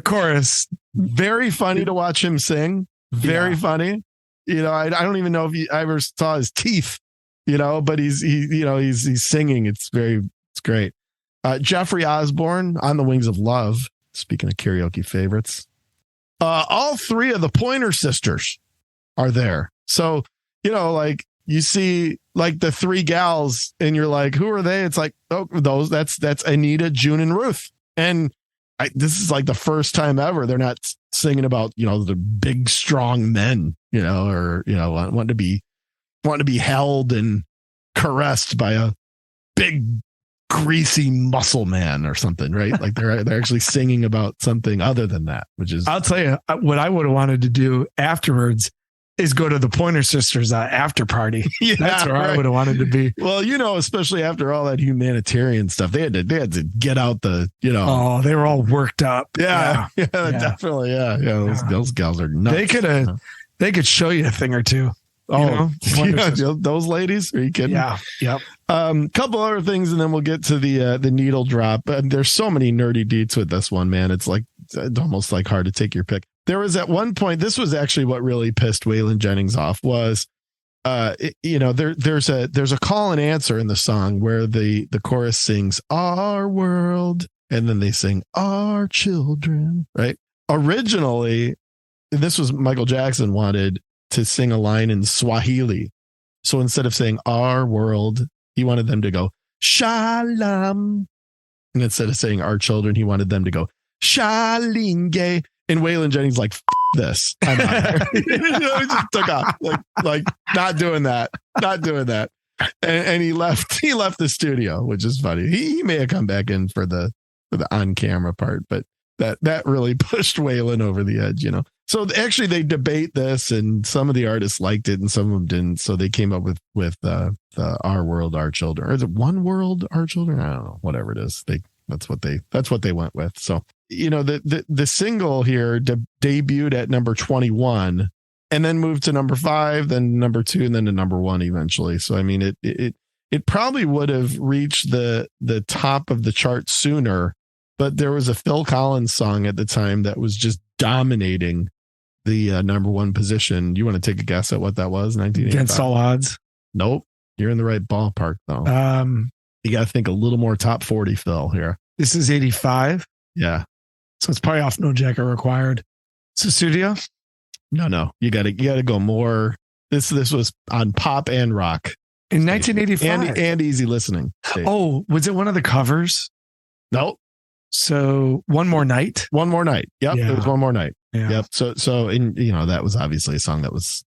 chorus. Very funny to watch him sing. Very funny. You know, I don't even know if I ever saw his teeth. You know, but he's singing. It's great. Jeffrey Osborne, On the Wings of Love. Speaking of karaoke favorites, all three of the Pointer Sisters are there. So, you know, like you see like the three gals and you're like, who are they? It's like, oh, that's Anita, June, and Ruth. And this is like the first time ever they're not singing about, you know, the big, strong men, you know, or, you know, want to be held and caressed by a big, greasy muscle man or something, right? Like they're actually singing about something other than that, which is. I'll tell you what I would have wanted to do afterwards is go to the Pointer Sisters after party. Yeah, that's where I would have wanted to be. Well, you know, especially after all that humanitarian stuff, they had to get out the, you know. Oh, they were all worked up. Yeah. Definitely. Yeah. Those gals are nuts. They could show you a thing or two. Oh, those ladies? Are you kidding? Yeah. Yep. Couple other things, and then we'll get to the needle drop. There's so many nerdy deets with this one, man. It's almost like hard to take your pick. There was at one point, this was actually what really pissed Waylon Jennings off was, there's a call and answer in the song where the chorus sings "Our World" and then they sing "Our Children." Right? Originally, this was Michael Jackson wanted to sing a line in Swahili. So instead of saying "our world," he wanted them to go "Shalom." And instead of saying "our children," he wanted them to go "Shalinge." And Waylon Jennings like, this. I'm out here. He just took off. Like not doing that. And he left the studio, which is funny. He may have come back in for the on-camera part, but that really pushed Waylon over the edge, you know. So actually they debate this, and some of the artists liked it and some of them didn't. So they came up with the "Our World, Our Children." Or is it "One World, Our Children"? I don't know. Whatever it is. That's what they went with. So, you know, the single here debuted at number 21 and then moved to number 5, then number 2, and then to number 1 eventually. So I mean it probably would have reached the top of the chart sooner, but there was a Phil Collins song at the time that was just dominating the number 1 position. You want to take a guess at what that was? 1985. Against All Odds? Nope. You're in the right ballpark though. You got to think a little more top 40, Phil, here. This is 85. Yeah. So it's probably off No Jacket Required. Studio? No. You got to go more. This was on pop and rock. In 1985. And easy listening. Oh, was it one of the covers? Nope. So One More Night? One More Night. Yep. Yeah. It was One More Night. Yeah. Yep. So in, you know, that was obviously a song that was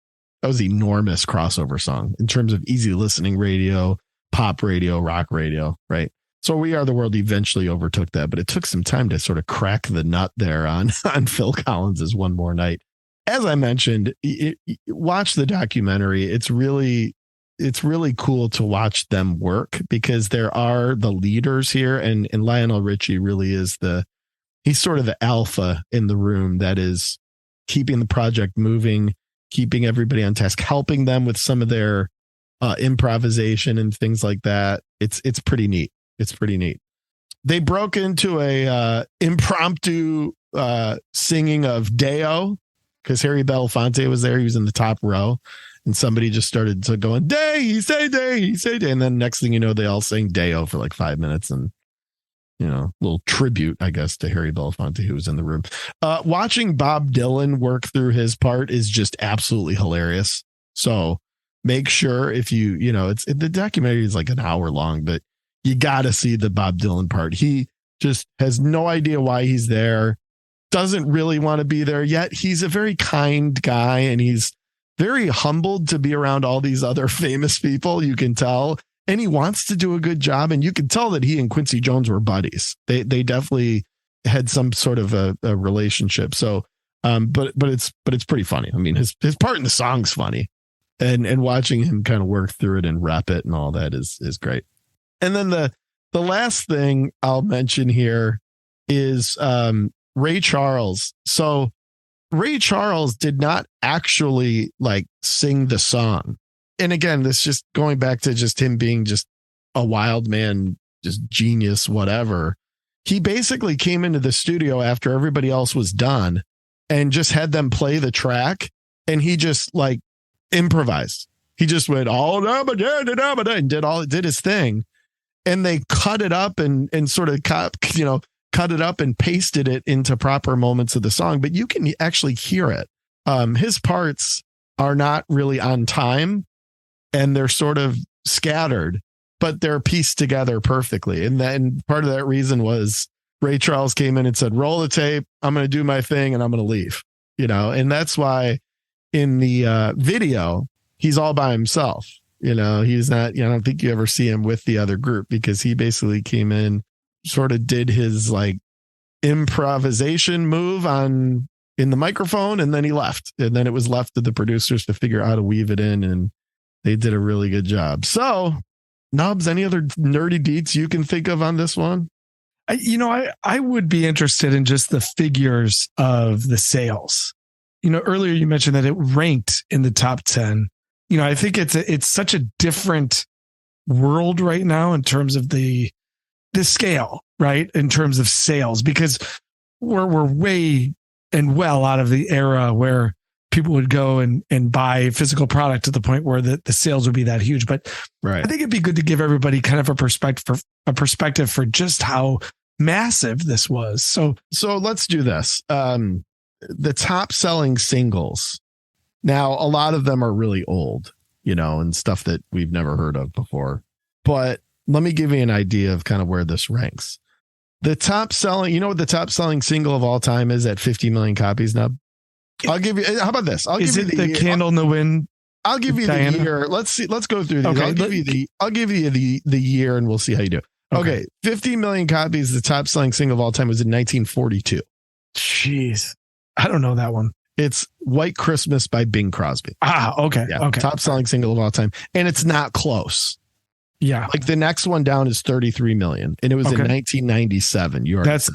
enormous crossover song in terms of easy listening radio, pop radio, rock radio, right? So We Are the World eventually overtook that, but it took some time to sort of crack the nut there on Phil Collins's One More Night. As I mentioned, watch the documentary. It's really cool to watch them work because there are the leaders here, and Lionel Richie really is he's sort of the alpha in the room that is keeping the project moving, keeping everybody on task, helping them with some of their improvisation and things like that. It's pretty neat. It's pretty neat. They broke into a impromptu singing of Deo because Harry Belafonte was there. He was in the top row, and somebody just started to going, "Day, he say day, he say day," and then next thing you know, they all sang Deo for like 5 minutes, and you know, a little tribute, I guess, to Harry Belafonte who was in the room. Watching Bob Dylan work through his part is just absolutely hilarious. So make sure if the documentary is like an hour long, but you got to see the Bob Dylan part. He just has no idea why he's there. doesn't really want to be there yet. He's a very kind guy, and he's very humbled to be around all these other famous people. You can tell, and he wants to do a good job. And you can tell that he and Quincy Jones were buddies. They definitely had some sort of a relationship. So, but it's pretty funny. I mean, his part in the song's funny, and watching him kind of work through it and rap it and all that is great. And then the last thing I'll mention here is Ray Charles. So Ray Charles did not actually like sing the song. And again, this just going back to just him being just a wild man, just genius, whatever. He basically came into the studio after everybody else was done and just had them play the track. And he just like improvised. He just went all and did his thing. And they cut it up and sort of cut it up and pasted it into proper moments of the song. But you can actually hear it. His parts are not really on time, and they're sort of scattered, but they're pieced together perfectly. And then part of that reason was Ray Charles came in and said, roll the tape. I'm going to do my thing and I'm going to leave, and that's why in the video, he's all by himself. He's not, I don't think you ever see him with the other group, because he basically came in, sort of did his like improvisation move in the microphone, and then he left. And then it was left to the producers to figure out how to weave it in, and they did a really good job. So, Nubs, any other nerdy deets you can think of on this one? I would be interested in just the figures of the sales. Earlier you mentioned that it ranked in the top 10. I think it's such a different world right now in terms of the scale, right? In terms of sales, because we're way and well out of the era where people would go and buy physical product to the point where the sales would be that huge. But right. I think it'd be good to give everybody kind of a perspective for just how massive this was. So let's do this. The top selling singles. Now, a lot of them are really old, and stuff that we've never heard of before. But let me give you an idea of kind of where this ranks. The top selling, what the top selling single of all time is at 50 million copies now? I'll give you, how about this? Is it the Candle in the Wind? I'll give you the year. Let's see. Let's go through these. Okay, I'll give you the year, and we'll see how you do. Okay. 50 million copies. The top selling single of all time was in 1942. Jeez. I don't know that one. It's White Christmas by Bing Crosby. Okay. Yeah, okay. Top selling single of all time. And it's not close. Yeah. Like the next one down is 33 million. And it was in 1997. That's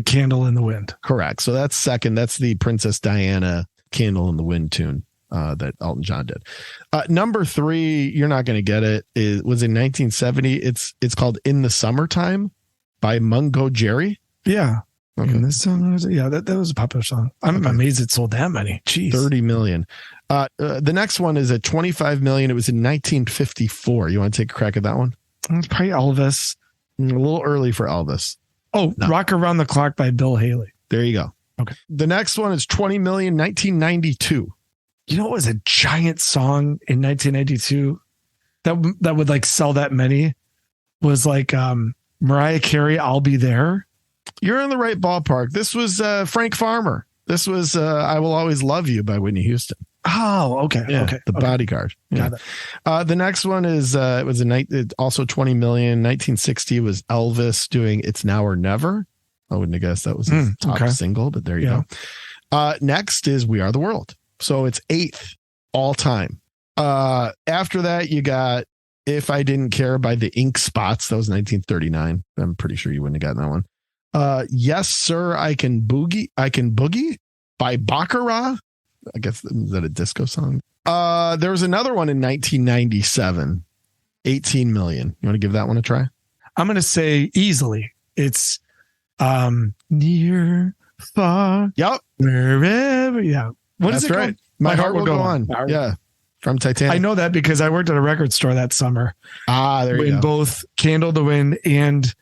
Candle in the Wind. Correct. So that's second. That's the Princess Diana Candle in the Wind tune that Elton John did. Number 3, you're not going to get it. It was in 1970. It's called In the Summertime by Mungo Jerry. Yeah. Okay. In the summer, yeah, that was a popular song. I'm amazed it sold that many. Jeez. 30 million. The next one is at 25 million. It was in 1954. You want to take a crack at that one? It's probably Elvis. A little early for Elvis. Oh, no. Rock Around the Clock by Bill Haley. There you go. Okay. The next one is 20 million, 1992. You know, it was a giant song in 1992 that would like sell that many, was like Mariah Carey, I'll Be There. You're in the right ballpark. This was Frank Farmer. This was I Will Always Love You by Whitney Houston. Oh, okay. Yeah, okay. The Bodyguard. Yeah. Got it. The next one is it was also 20 million. 1960 was Elvis doing It's Now or Never. I wouldn't have guessed that was his top single, but there you go. Next is We Are the World. So it's 8th all time. After that, you got If I Didn't Care by the Ink Spots. That was 1939. I'm pretty sure you wouldn't have gotten that one. Yes, Sir, I Can Boogie by Baccarat. I guess, is that a disco song? There was another one in 1997, 18 million. You want to give that one a try? I'm going to say easily. It's near, far, wherever. Yeah. What is it right. called? My Heart Will Go On. Yeah. From Titanic. I know that because I worked at a record store that summer. There you go. Both Candle in the Wind and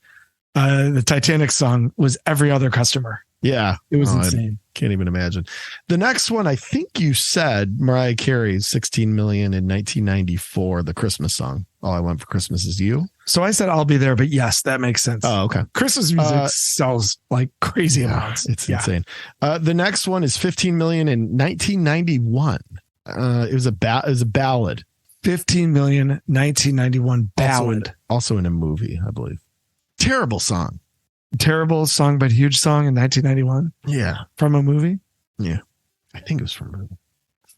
the Titanic song was every other customer. Yeah. It was insane. Can't even imagine. The next one, I think you said Mariah Carey's 16 million in 1994, the Christmas song. All I Want for Christmas Is You. So I said I'll Be There, but yes, that makes sense. Oh, okay. Christmas music sells like crazy amounts. It's insane. The next one is 15 million in 1991. It was a ballad. 15 million, 1991 ballad. Also in a movie, I believe. Terrible song. Terrible song, but huge song in 1991. Yeah. From a movie? Yeah. I think it was from a movie.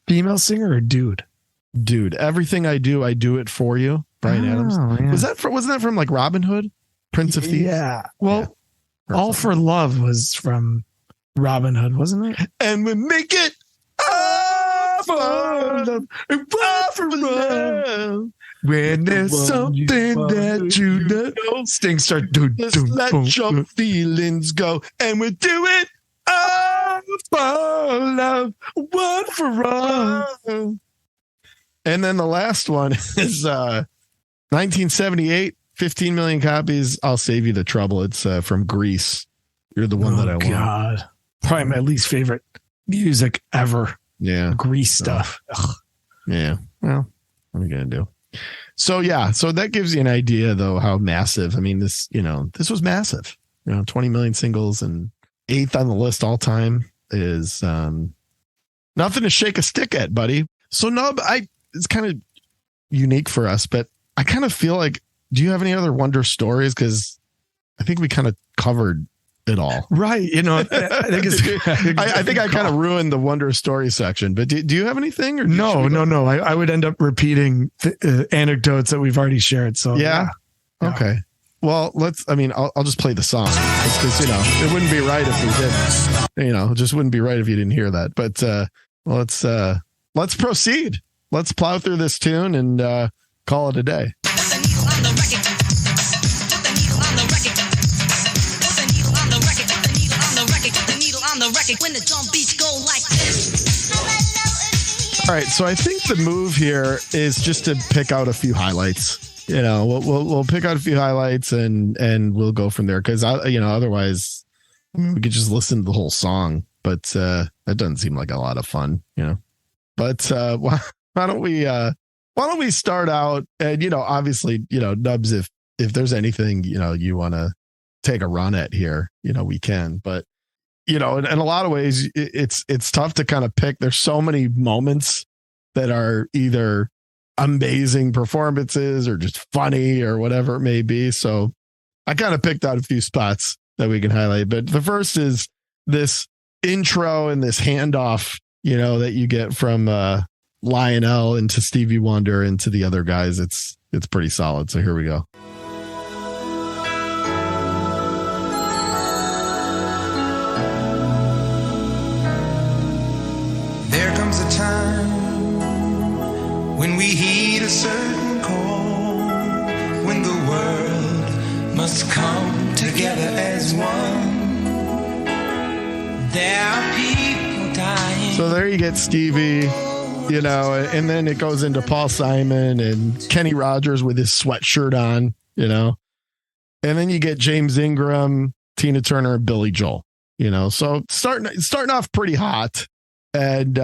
Female singer or dude? Dude. Everything I Do It For You. Bryan Adams. Yeah. Wasn't that from like Robin Hood? Prince of Thieves? Yeah. Well, All for Love was from Robin Hood, wasn't it? And we make it all for love. All for love. When there's something that you know, stings start doing. Just let your feelings go, and we'll do it all for love, one for all. And then the last one is 1978, 15 million copies. I'll Save You the Trouble. It's from Greece. You're the one that I want. God, probably my least favorite music ever. Yeah, Grease stuff. Ugh. Yeah. Well, what are you gonna do? So that gives you an idea though how massive. I mean, this was massive. 20 million singles and 8th on the list all time is nothing to shake a stick at, buddy. So Nub, it's kind of unique for us, but I kind of feel like, do you have any other Wonder stories? Because I think we kind of covered it all. Right. I think I kind of ruined the Wonder story section, but do you have anything? Or no. I would end up repeating anecdotes that we've already shared. So yeah. Okay. Well, I'll just play the song because, it wouldn't be right if we didn't, it just wouldn't be right if you didn't hear that. But let's proceed. Let's plow through this tune and call it a day. When the drum beats go like this. All right, so I think the move here is just to pick out a few highlights. We'll pick out a few highlights and we'll go from there because otherwise we could just listen to the whole song, but that doesn't seem like a lot of fun, But why don't we start out and obviously Nubs, if there's anything you want to take a run at here, we can, but. In a lot of ways, it's tough to kind of pick. There's so many moments that are either amazing performances or just funny or whatever it may be. So I kind of picked out a few spots that we can highlight. But the first is this intro and this handoff, that you get from Lionel into Stevie Wonder into the other guys. It's pretty solid. So here we go. A time when we heed a certain call, when the world must come together as one. There are people dying. So there you get Stevie, and then it goes into Paul Simon and Kenny Rogers with his sweatshirt on, and then you get James Ingram, Tina Turner, and Billy Joel, so starting off pretty hot. And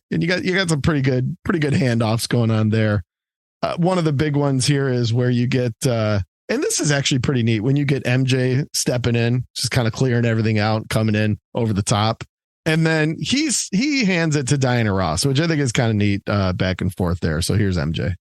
you got some pretty good handoffs going on there. One of the big ones here is where you get, and this is actually pretty neat, when you get MJ stepping in, just kind of clearing everything out, coming in over the top, and then he hands it to Diana Ross, which I think is kind of neat, back and forth there. So here's MJ.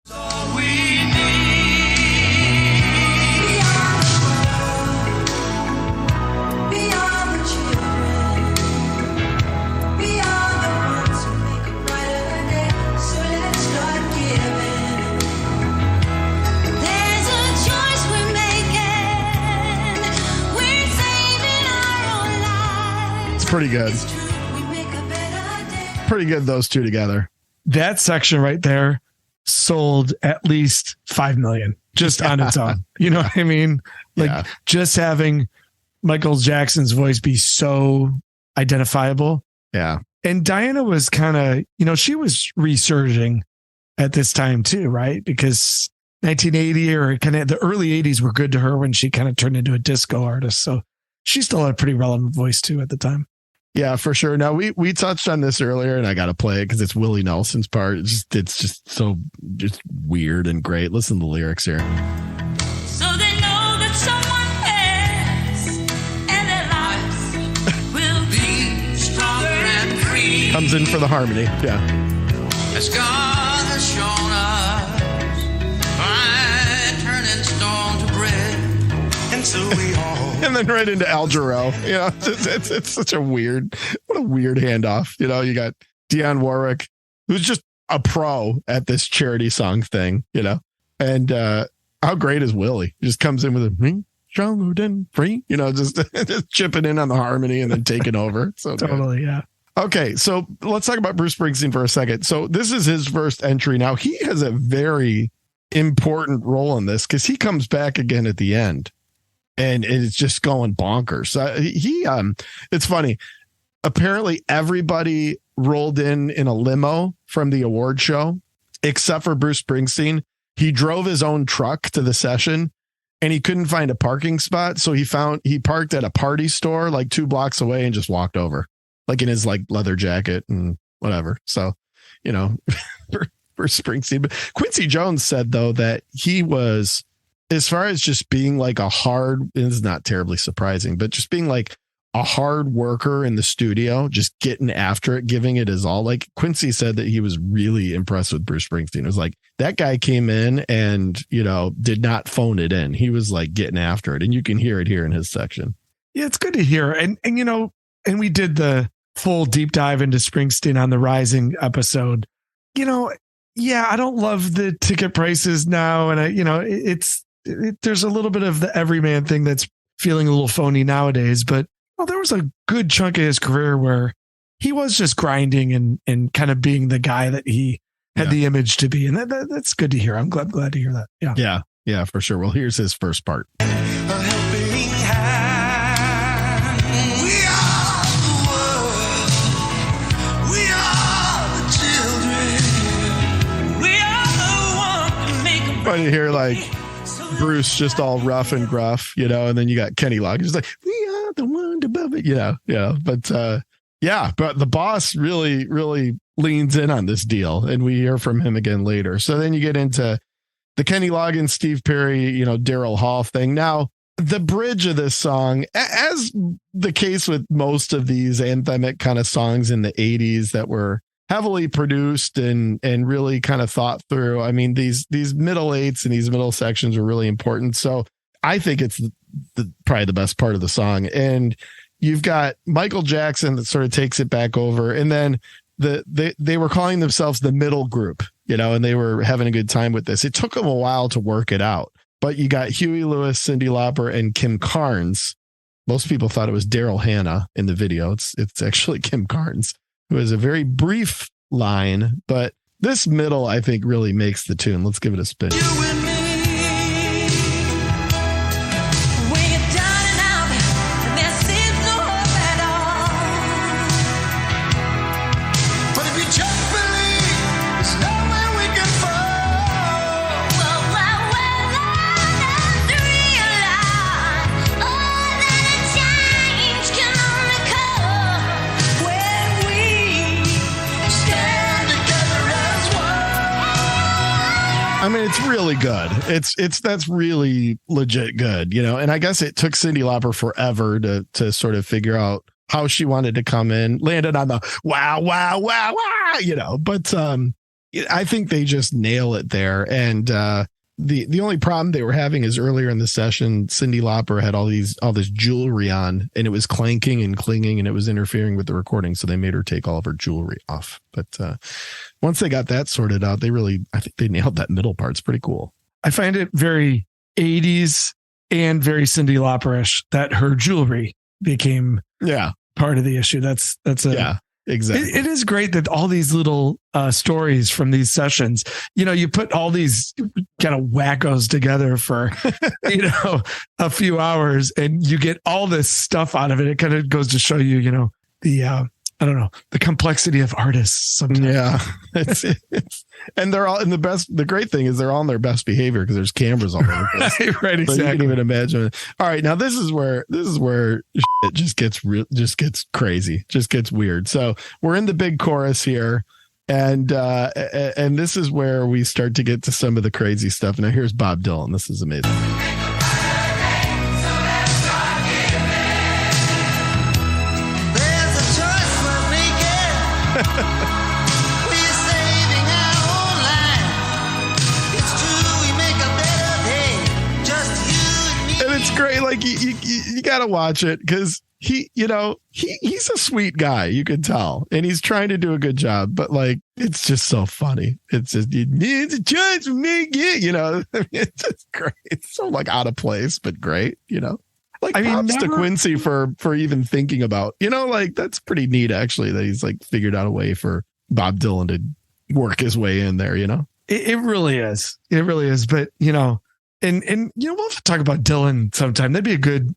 Pretty good, those two together. That section right there sold at least 5 million just on its own. You know what I mean? Just having Michael Jackson's voice be so identifiable. Yeah. And Diana was kind of, she was resurging at this time too, right? Because 1980 or kind of the early 80s were good to her when she kind of turned into a disco artist. So she still had a pretty relevant voice too at the time. Yeah, for sure. Now we touched on this earlier, and I got to play it because it's Willie Nelson's part. It's just so just weird and great. Listen to the lyrics here. So they know that someone else and their lives will be stronger and free. Comes in for the harmony. Yeah. As God has shown us by turning stone to bread. And so we all. And then right into Al Jarreau. You know, it's such a weird handoff. You know, you got Dionne Warwick, who's just a pro at this charity song thing, you know, and how great is Willie? He just comes in with a stronger than free, you know, just chipping in on the harmony and then taking over. So Totally. Yeah. Okay. So let's talk about Bruce Springsteen for a second. So this is his first entry. Now he has a very important role in this because he comes back again at the end. And it's just going bonkers. It's funny. Apparently, everybody rolled in a limo from the award show, except for Bruce Springsteen. He drove his own truck to the session, and he couldn't find a parking spot. So he parked at a party store like 2 blocks away and just walked over, like in his like leather jacket and whatever. So, you know, for Springsteen. But Quincy Jones said though that he was, as far as just being like it's not terribly surprising, but just being like a hard worker in the studio, just getting after it, giving it his all. Like Quincy said that he was really impressed with Bruce Springsteen. It was like that guy came in and, you know, did not phone it in. He was like getting after it. And you can hear it here in his section. Yeah, it's good to hear. And you know, and we did the full deep dive into Springsteen on the Rising episode. You know, yeah, I don't love the ticket prices now. And there's a little bit of the everyman thing that's feeling a little phony nowadays, but there was a good chunk of his career where he was just grinding and kind of being the guy that he had the image to be. And that's good to hear. I'm glad to hear that. Yeah. Yeah, for sure. Well, here's his first part. A helping hand. We are the world. We are the children. We are the one to make a Funny to hear like Bruce just all rough and gruff, you know, and then you got Kenny Loggins like, we are the one above it, but the boss really, really leans in on this deal, and we hear from him again later. So then you get into the Kenny Loggins, Steve Perry, you know, Daryl Hall thing. Now, the bridge of this song, as the case with most of these anthemic kind of songs in the 80s that were heavily produced and really kind of thought through. I mean, these middle eights and these middle sections are really important. So I think it's probably the best part of the song. And you've got Michael Jackson that sort of takes it back over. And then they were calling themselves the middle group, you know, and they were having a good time with this. It took them a while to work it out, but you got Huey Lewis, Cyndi Lauper, and Kim Carnes. Most people thought it was Daryl Hannah in the video. It's actually Kim Carnes, who has a very brief line, but this middle, I think, really makes the tune. Let's give it a spin. you and me. When you're down and out, and there seems no hope at all. But if you just believe, there's nowhere we can fall. Well, let's realize, that a change can only come when we stand Together as one. I mean, it's really good. That's really legit good, you know, and I guess it took Cyndi Lauper forever to sort of figure out how she wanted to come in, landed on the wow, wow, wow, wow, you know, but I think they just nail it there. And the only problem they were having is earlier in the session, Cyndi Lauper had all this jewelry on, and it was clanking and clinging, and it was interfering with the recording. So they made her take all of her jewelry off. But once they got that sorted out, I think they nailed that middle part. It's pretty cool. I find it very 80s and very Cyndi Lauper-ish that her jewelry became part of the issue. Exactly. It is great that all these little stories from these sessions, you know, you put all these kind of wackos together for, you know, a few hours and you get all this stuff out of it. It kind of goes to show you, you know, the complexity of artists sometimes. Yeah. And they're all in the great thing is they're all in their best behavior because there's cameras all over the place. Right, exactly. So you can even imagine. All right, now this is where it just gets crazy, just gets weird. So we're in the big chorus here, and this is where we start to get to some of the crazy stuff. Now here's Bob Dylan. This is amazing. It's great. Like you got to watch it because he's a sweet guy. You can tell, and he's trying to do a good job. But like, it's just so funny. It's just it's a choice for me. It's just great. It's so like out of place, but great. Like props to Quincy for even thinking about. Like that's pretty neat actually that he's like figured out a way for Bob Dylan to work his way in there. It really is. It really is. But And we'll have to talk about Dylan sometime. That'd be a good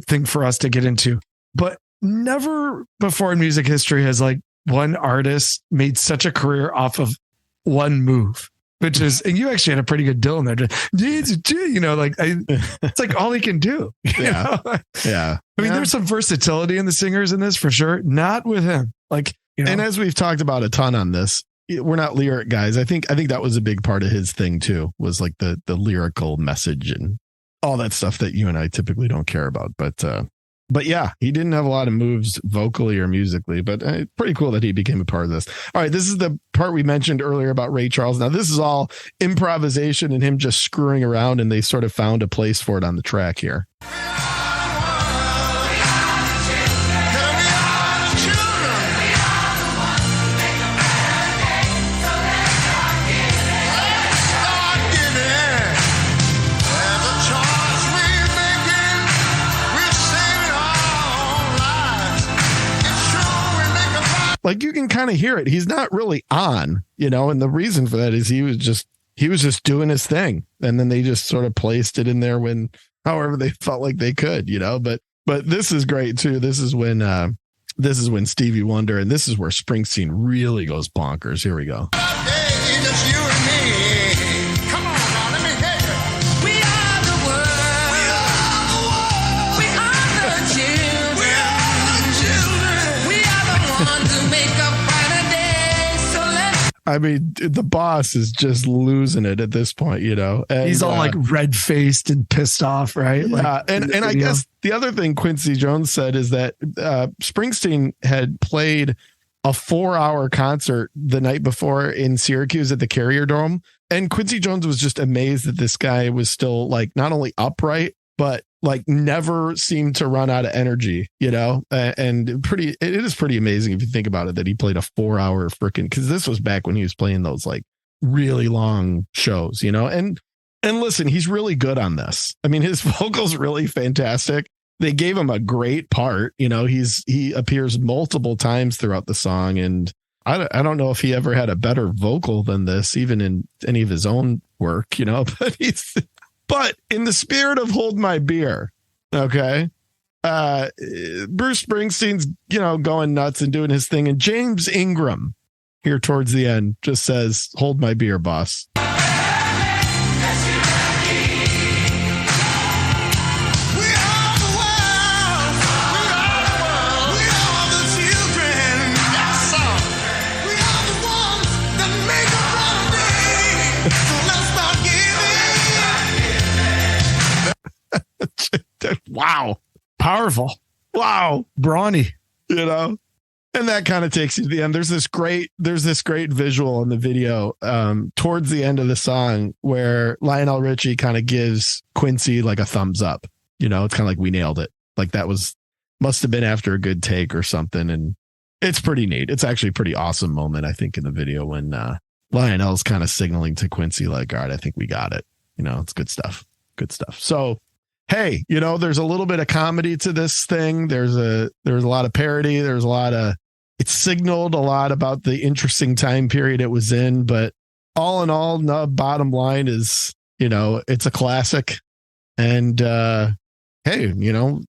thing for us to get into. But never before in music history has like one artist made such a career off of one move, which is, and you actually had a pretty good Dylan there. It's like all he can do. Yeah. I mean, there's some versatility in the singers in this for sure. Not with him. And as we've talked about a ton on this, we're not lyric guys. I think that was a big part of his thing too, was like the lyrical message and all that stuff that you and I typically don't care about. But yeah, he didn't have a lot of moves vocally or musically, but pretty cool that he became a part of this. All right. This is the part we mentioned earlier about Ray Charles. Now this is all improvisation and him just screwing around, and they sort of found a place for it on the track here. Like you can kind of hear it. He's not really on, and the reason for that is he was just doing his thing. And then they just sort of placed it in there however they felt like they could, but this is great too. This is when Stevie Wonder, and this is where Springsteen really goes bonkers. Here we go. I mean, the boss is just losing it at this point, And, he's all like red faced and pissed off, right? Yeah. And I guess the other thing Quincy Jones said is that Springsteen had played a 4-hour concert the night before in Syracuse at the Carrier Dome. And Quincy Jones was just amazed that this guy was still like not only upright, but like never seemed to run out of energy, and it is pretty amazing if you think about it, that he played a 4-hour freaking, because this was back when he was playing those like really long shows, and listen, he's really good on this. I mean, his vocal's really fantastic. They gave him a great part. He appears multiple times throughout the song, and I don't know if he ever had a better vocal than this, even in any of his own work, but in the spirit of Hold My Beer, okay, Bruce Springsteen's, going nuts and doing his thing. And James Ingram here towards the end just says, "Hold my beer, boss." Wow. Powerful. Wow. Brawny, and that kind of takes you to the end. There's this great visual in the video towards the end of the song where Lionel Richie kind of gives Quincy like a thumbs up. It's kind of like, we nailed it. Like that must have been after a good take or something. And it's pretty neat. It's actually a pretty awesome moment, I think, in the video when Lionel's kind of signaling to Quincy like, all right, I think we got it. It's good stuff. Good stuff. So, hey, there's a little bit of comedy to this thing. There's a lot of parody. It signaled a lot about the interesting time period it was in. But all in all, the bottom line is, it's a classic. And hey,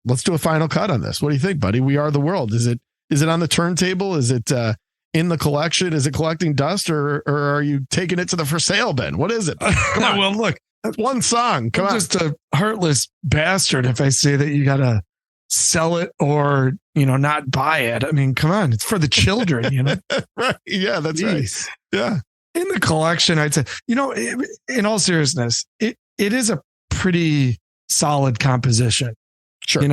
let's do a final cut on this. What do you think, buddy? We Are the World. Is it on the turntable? Is it in the collection? Is it collecting dust or are you taking it to the for sale bin? What is it? Come on. Well, look, That's one song. Come I'm on. just a heartless bastard if I say that you got to sell it or, not buy it. I mean, come on. It's for the children, Right. Yeah, that's Jeez. right. Yeah. In the collection, I'd say, in all seriousness, it is a pretty solid composition. Sure.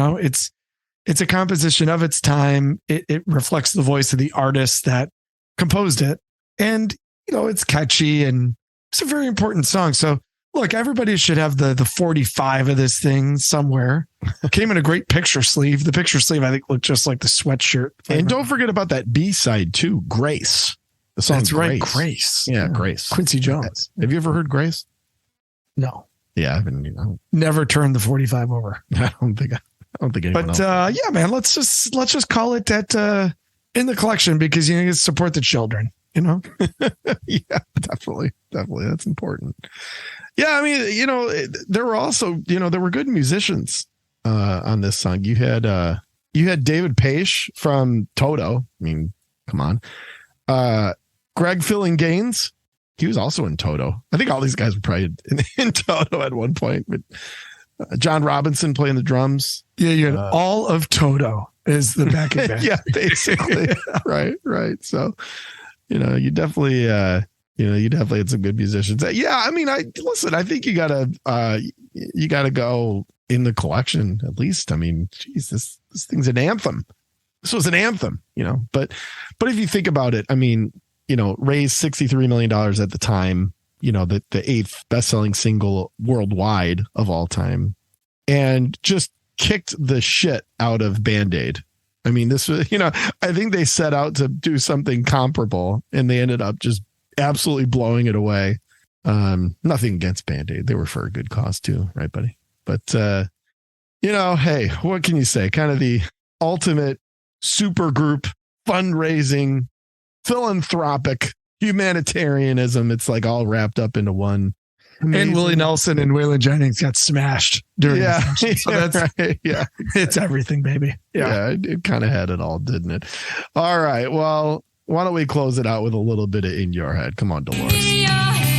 It's a composition of its time. It reflects the voice of the artist that composed it. And, it's catchy and it's a very important song. So look, everybody should have the 45 of this thing somewhere. Came in a great picture sleeve. The picture sleeve, I think, looked just like the sweatshirt. And don't forget about that B-side too, Grace. The song That's right, Grace. Grace. Yeah, Grace. Quincy Jones. Have you ever heard Grace? No. Yeah, I Never turned the 45 over. don't think anyone But else. yeah, man, let's just call it that in the collection because you support the children, Yeah, definitely. That's important. Yeah, I mean, there were also, there were good musicians on this song. You had David Paich from Toto. I mean, come on. Greg Filling Gaines. He was also in Toto. I think all these guys were probably in Toto at one point. But John Robinson playing the drums. Yeah, you had all of Toto is the backing band. Yeah, basically. Right. So, you definitely, you definitely had some good musicians. Yeah, I mean, I think you gotta go in the collection at least. I mean, geez, this thing's an anthem. This was an anthem, But if you think about it, I mean, raised $63 million at the time. The 8th best-selling single worldwide of all time, and just kicked the shit out of Band-Aid. I mean, this was, I think they set out to do something comparable, and they ended up just absolutely blowing it away. Nothing against Band-Aid. They were for a good cause too, right, buddy? But, hey, what can you say? Kind of the ultimate super group fundraising, philanthropic humanitarianism. It's like all wrapped up into one. Amazing. And Willie Nelson and Waylon Jennings got smashed during the function. So that's right. Yeah, it's everything, baby. Yeah, it kind of had it all, didn't it? All right. Well, why don't we close it out with a little bit of In Your Head? Come on, Dolores. In your head.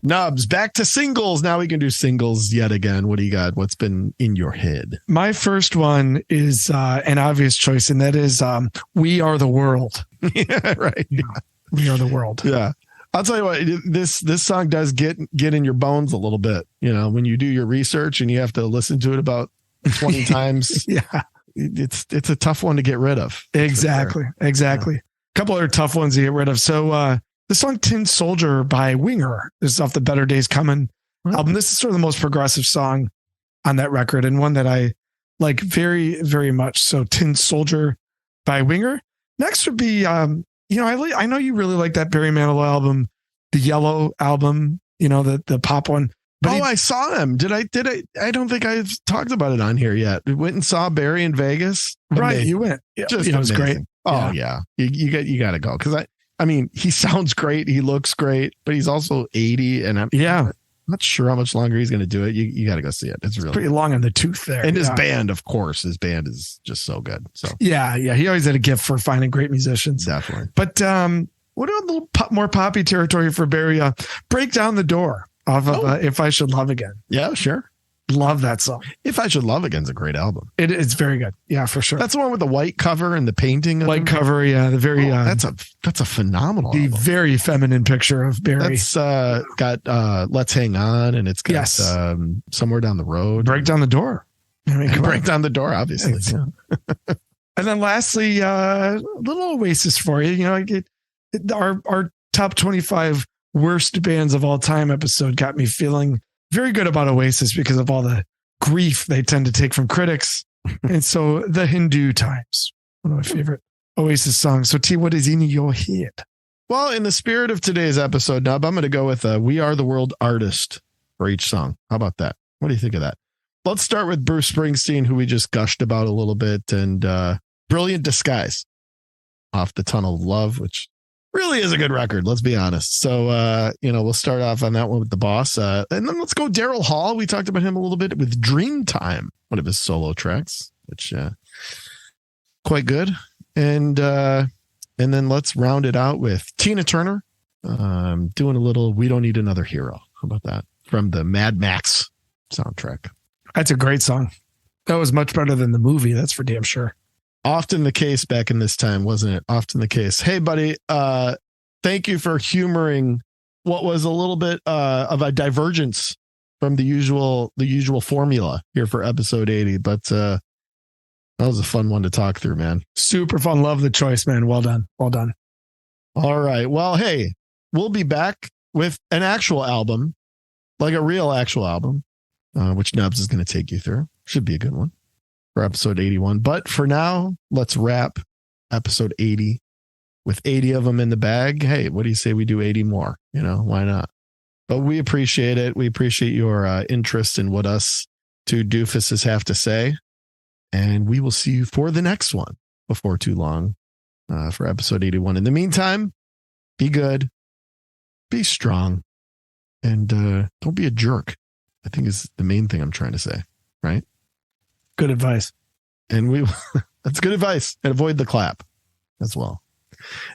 Nubs, back to singles. Now we can do singles yet again. What do you got? What's been in your head? My first one is an obvious choice, and that is We Are the World. Yeah, right. Yeah. We Are the World. Yeah. I'll tell you what, this song does get in your bones a little bit. When you do your research and you have to listen to it about 20 times. Yeah. It's a tough one to get rid of. Exactly. Sure. Exactly. Yeah. A couple other tough ones to get rid of. So the song Tin Soldier by Winger is off the Better Days Coming album. This is sort of the most progressive song on that record and one that I like very, very much. So Tin Soldier by Winger. Next would be, I know you really like that Barry Manilow album, the Yellow album, the pop one. But I saw him. Did I? I don't think I've talked about it on here yet. We went and saw Barry in Vegas. Right. Amazing. You went. Just it was great. Oh yeah. You got to go. Cause I mean, he sounds great. He looks great, but he's also 80 and I'm not sure how much longer he's going to do it. You got to go see it. It's really pretty long in the tooth there. And his band, of course, his band is just so good. So yeah. He always had a gift for finding great musicians. Definitely. But what a little more poppy territory for Barry. Break Down the Door off of If I Should Love Again. Yeah, sure. Love that song. If I Should Love Again's a great album. It's very good. Yeah, for sure. That's the one with the white cover and the painting. White cover. Yeah. The very, that's a phenomenal the album. very feminine picture of Barry. That's got Let's Hang On, and it's got Somewhere Down the Road. Break Down the Door. I mean, Break Down the Door, obviously. Yeah. And then lastly, a little Oasis for you. Our top 25 worst bands of all time episode got me feeling very good about Oasis because of all the grief they tend to take from critics. And so The Hindu Times, one of my favorite Oasis songs. So T, what is in your head? Well, in the spirit of today's episode, Nub, I'm going to go with We Are the World artist for each song. How about that? What do you think of that? Let's start with Bruce Springsteen, who we just gushed about a little bit, and Brilliant Disguise off the Tunnel of Love, which really is a good record. Let's be honest. So, we'll start off on that one with The Boss. And then let's go Daryl Hall. We talked about him a little bit with Dreamtime, one of his solo tracks, which quite good. And And then let's round it out with Tina Turner doing a little We Don't Need Another Hero. How about that? From the Mad Max soundtrack. That's a great song. That was much better than the movie. That's for damn sure. Often the case back in this time, wasn't it? Often the case. Hey, buddy, thank you for humoring what was a little bit of a divergence from the usual formula here for episode 80. But that was a fun one to talk through, man. Super fun. Love the choice, man. Well done. Well done. All right. Well, hey, we'll be back with an actual album, like a real actual album, which Nubs is going to take you through. Should be a good one for episode 81. But for now, let's wrap episode 80 with 80 of them in the bag. Hey, what do you say we do 80 more? You know, why not? But we appreciate it. We appreciate your interest in what us two doofuses have to say. And we will see you for the next one before too long for episode 81. In the meantime, be good, be strong, and don't be a jerk. I think is the main thing I'm trying to say, right? Good advice. And that's good advice. And avoid the clap as well.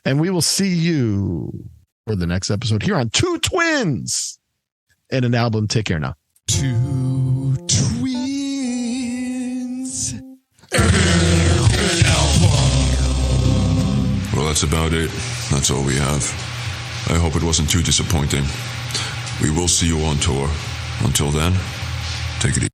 And we will see you for the next episode here on Two Twins and an album. Take care now. Two twins. Well, that's about it. That's all we have. I hope it wasn't too disappointing. We will see you on tour. Until then, take it easy.